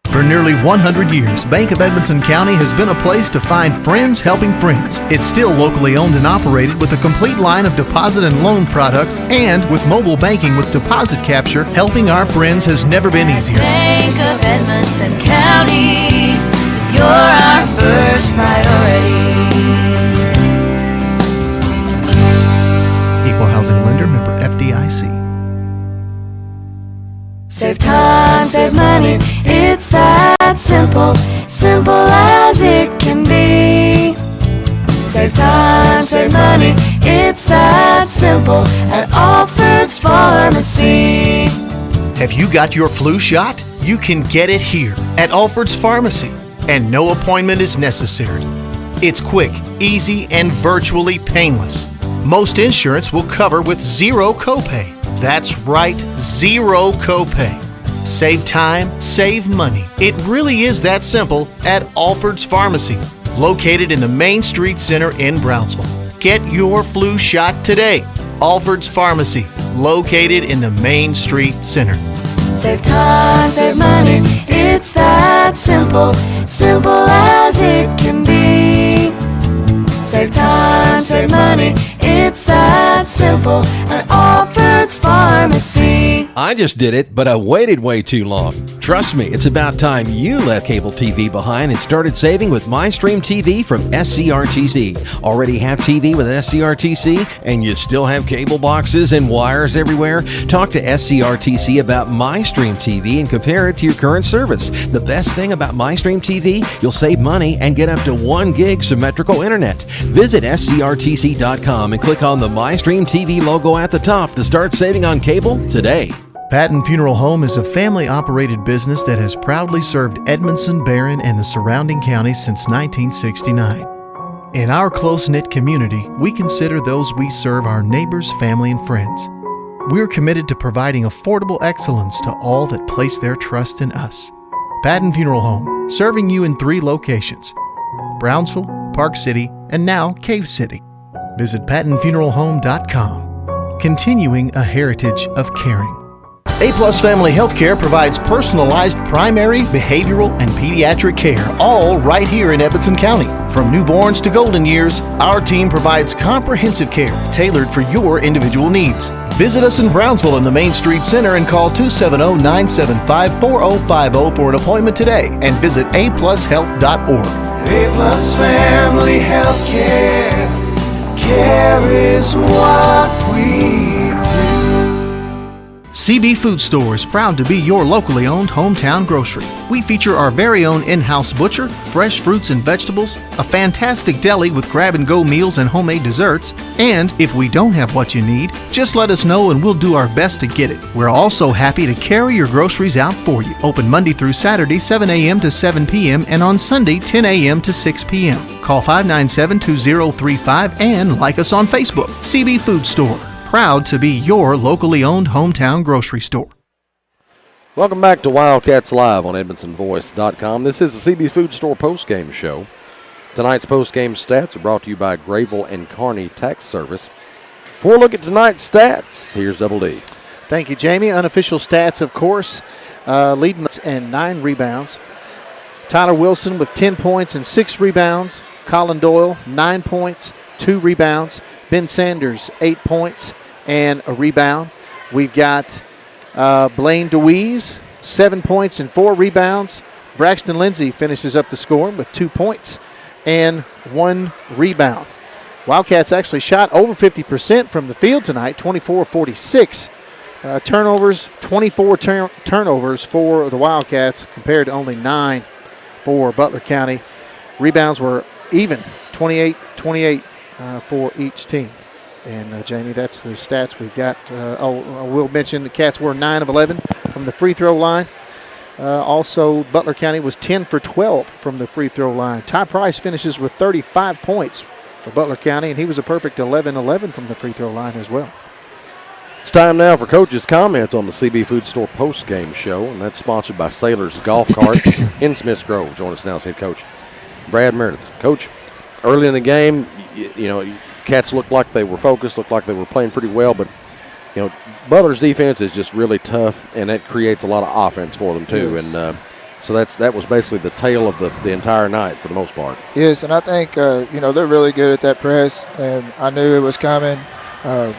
For nearly 100 years, Bank of Edmonson County has been a place to find friends helping friends. It's still locally owned and operated with a complete line of deposit and loan products, and with mobile banking with deposit capture, helping our friends has never been easier. Bank of Edmonson County, you're our first priority. Equal housing lender, member FDIC. Save time, save money, it's that simple, simple as it can be. Save time, save money, it's that simple at Alfred's Pharmacy. Have you got your flu shot? You can get it here at Alfred's Pharmacy, and no appointment is necessary. It's quick, easy, and virtually painless. Most insurance will cover with zero copay. That's right, zero copay. Save time, save money. It really is that simple at Alfred's Pharmacy, located in the Main Street Center in Brownsville. Get your flu shot today. Alfred's Pharmacy, located in the Main Street Center. Save time, save money, it's that simple, simple as it can be. Save time, save money, it's that simple at Alfred's Pharmacy. I just did it, but I waited way too long. Trust me, it's about time you left cable TV behind and started saving with MyStream TV from SCRTC. Already have TV with SCRTC and you still have cable boxes and wires everywhere? Talk to SCRTC about MyStream TV and compare it to your current service. The best thing about MyStream TV, you'll save money and get up to 1 gig symmetrical internet. Visit scrtc.com and click on the MyStream TV logo at the top to start saving on cable today. Patton Funeral Home is a family-operated business that has proudly served Edmondson, Barron, and the surrounding counties since 1969. In our close-knit community, we consider those we serve our neighbors, family, and friends. We're committed to providing affordable excellence to all that place their trust in us. Patton Funeral Home, serving you in 3 locations: Brownsville, Park City, and now Cave City. Visit PattonFuneralHome.com, continuing a heritage of caring. A-Plus Family Healthcare provides personalized primary, behavioral, and pediatric care, all right here in Edmonson County. From newborns to golden years, our team provides comprehensive care tailored for your individual needs. Visit us in Brownsville in the Main Street Center and call 270-975-4050 for an appointment today, and visit aplushealth.org. A-Plus Family Healthcare, care is what we do. CB Food Store is proud to be your locally owned hometown grocery. We feature our very own in-house butcher, fresh fruits and vegetables, a fantastic deli with grab-and-go meals and homemade desserts, and if we don't have what you need, just let us know and we'll do our best to get it. We're also happy to carry your groceries out for you. Open Monday through Saturday, 7 a.m. to 7 p.m. and on Sunday, 10 a.m. to 6 p.m. Call 597-2035 and like us on Facebook. CB Food Store, proud to be your locally owned hometown grocery store. Welcome back to Wildcats Live on EdmondsonVoice.com. This is the CB Food Store postgame show. Tonight's postgame stats are brought to you by Grayville and Kearney Tax Service. For a look at tonight's stats, here's Double D. Thank you, Jamie. Unofficial stats, of course, leading and 9 rebounds. Tyler Wilson with 10 points and 6 rebounds. Colin Doyle, 9 points, 2 rebounds. Ben Sanders, 8 points and a rebound. We've got Blaine DeWeese, 7 points and 4 rebounds. Braxton Lindsay finishes up the score with 2 points and 1 rebound. Wildcats actually shot over 50% from the field tonight, 24-46. Turnovers, 24 turnovers for the Wildcats compared to only 9 for Butler County. Rebounds were even, 28-28 for each team. And, Jamie, that's the stats we've got. I will mention the Cats were 9 of 11 from the free throw line. Also, Butler County was 10 for 12 from the free throw line. Ty Price finishes with 35 points for Butler County, and he was a perfect 11-11 from the free throw line as well. It's time now for Coach's comments on the CB Food Store postgame show, and that's sponsored by Sailor's Golf Carts in Smiths Grove. Join us now as head coach Brad Meredith. Coach, early in the game, you know, Cats looked like they were focused, looked like they were playing pretty well, but you know, Butler's defense is just really tough, and that creates a lot of offense for them too. Yes. And so that was basically the tale of the entire night for the most part. Yes, and I think you know, they're really good at that press, and I knew it was coming. I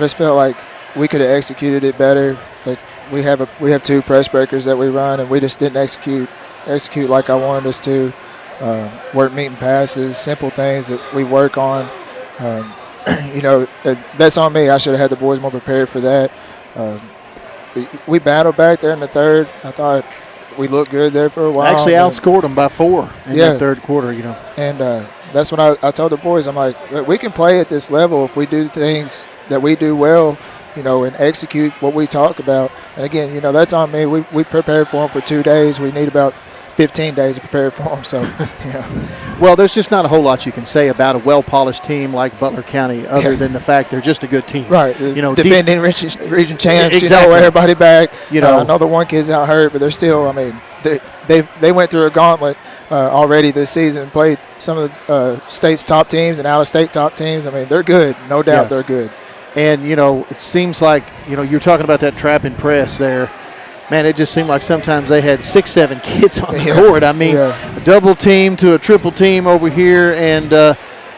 just felt like we could have executed it better. Like we have 2 press breakers that we run, and we just didn't execute like I wanted us to. Work meeting passes, simple things that we work on. You know, that's on me. I should have had the boys more prepared for that. We battled back there in the third. I thought we looked good there for a while. Actually outscored them by 4 in the third quarter, you know. And that's when I told the boys, I'm like, we can play at this level if we do things that we do well, you know, and execute what we talk about. And, again, you know, that's on me. We prepared for them for 2 days. We need about 15 days to prepare for them. So, yeah. Well, there's just not a whole lot you can say about a well-polished team like Butler County other than the fact they're just a good team. Right. You know, defending region champs, exactly. You know, everybody back. You know, I know the one kid's out hurt, but they're still, I mean, they went through a gauntlet already this season, played some of the state's top teams and out-of-state top teams. I mean, they're good. No doubt they're good. And, you know, it seems like, you know, you're talking about that trap and press there. Man, it just seemed like sometimes they had 6-7 kids on the court. I mean, a double team to a triple team over here. And,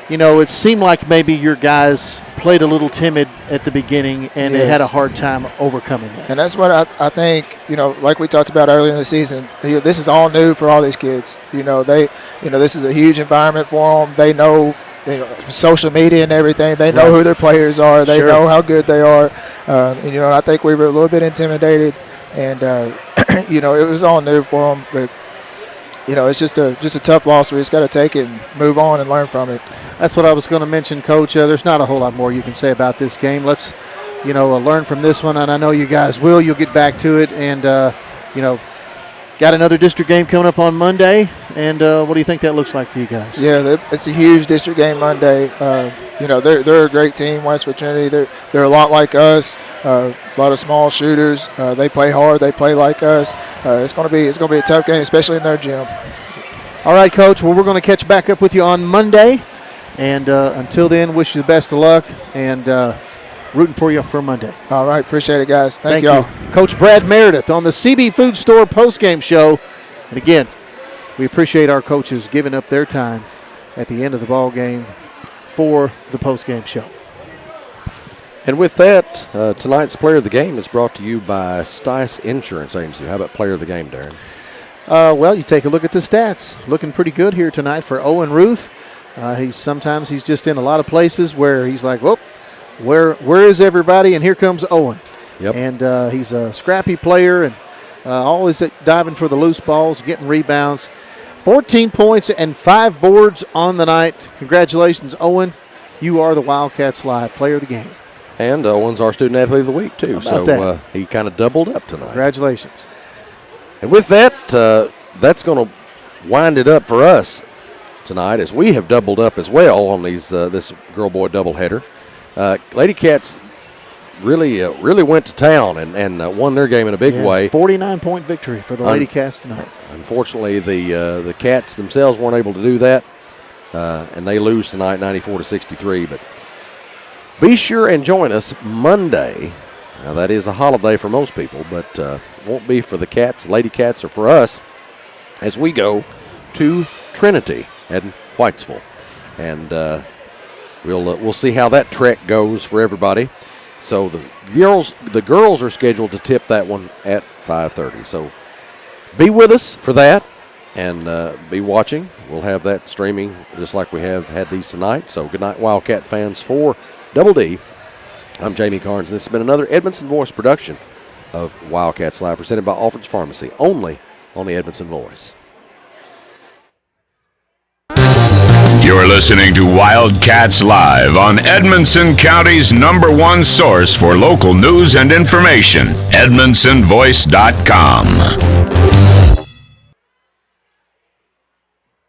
you know, it seemed like maybe your guys played a little timid at the beginning and they had a hard time overcoming that. And that's what I think, you know, like we talked about earlier in the season, this is all new for all these kids. You know, this is a huge environment for them. They know, you know, social media and everything. They know who their players are. They know how good they are. And, you know, I think we were a little bit intimidated. And, you know, it was all new for them. But, you know, it's just a tough loss. We just got to take it and move on and learn from it. That's what I was going to mention, Coach. There's not a whole lot more you can say about this game. Let's, you know, learn from this one. And I know you guys will. You'll get back to it. And, you know, got another district game coming up on Monday. And what do you think that looks like for you guys? Yeah, it's a huge district game Monday. You know, they're a great team, Westford Trinity. They're a lot like us. A lot of small shooters. They play hard. They play like us. It's going to be a tough game, especially in their gym. All right, Coach. Well, we're going to catch back up with you on Monday. And until then, wish you the best of luck and rooting for you for Monday. All right. Appreciate it, guys. Thank y'all. You. Coach Brad Meredith on the CB Food Store postgame show. And again, we appreciate our coaches giving up their time at the end of the ball game for the postgame show. And with that, tonight's Player of the Game is brought to you by Stice Insurance Agency. How about Player of the Game, Darren? Well, you take a look at the stats. Looking pretty good here tonight for Owen Ruth. Sometimes he's just in a lot of places where he's like, whoop, where is everybody? And here comes Owen. Yep. And he's a scrappy player and always diving for the loose balls, getting rebounds. 14 points and 5 boards on the night. Congratulations, Owen. You are the Wildcats Live Player of the Game. And Owen's our Student Athlete of the Week, too. So he kind of doubled up tonight. Congratulations. And with that, that's going to wind it up for us tonight, as we have doubled up as well on these this girl-boy doubleheader. Lady Cats really went to town and won their game in a big way. 49-point victory for the Lady Cats tonight. Unfortunately, the Cats themselves weren't able to do that, and they lose tonight 94-63. But be sure and join us Monday. Now, that is a holiday for most people, but won't be for the Cats, Lady Cats, or for us, as we go to Trinity at Whitesville. And we'll see how that trek goes for everybody. So the girls are scheduled to tip that one at 5:30. So be with us for that and be watching. We'll have that streaming just like we have had these tonight. So good night, Wildcat fans. For Double D, I'm Jamie Carnes. This has been another Edmondson Voice production of Wildcats Live, presented by Alfred's Pharmacy, only on the Edmondson Voice. You're listening to Wildcats Live on Edmondson County's #1 source for local news and information, EdmondsonVoice.com.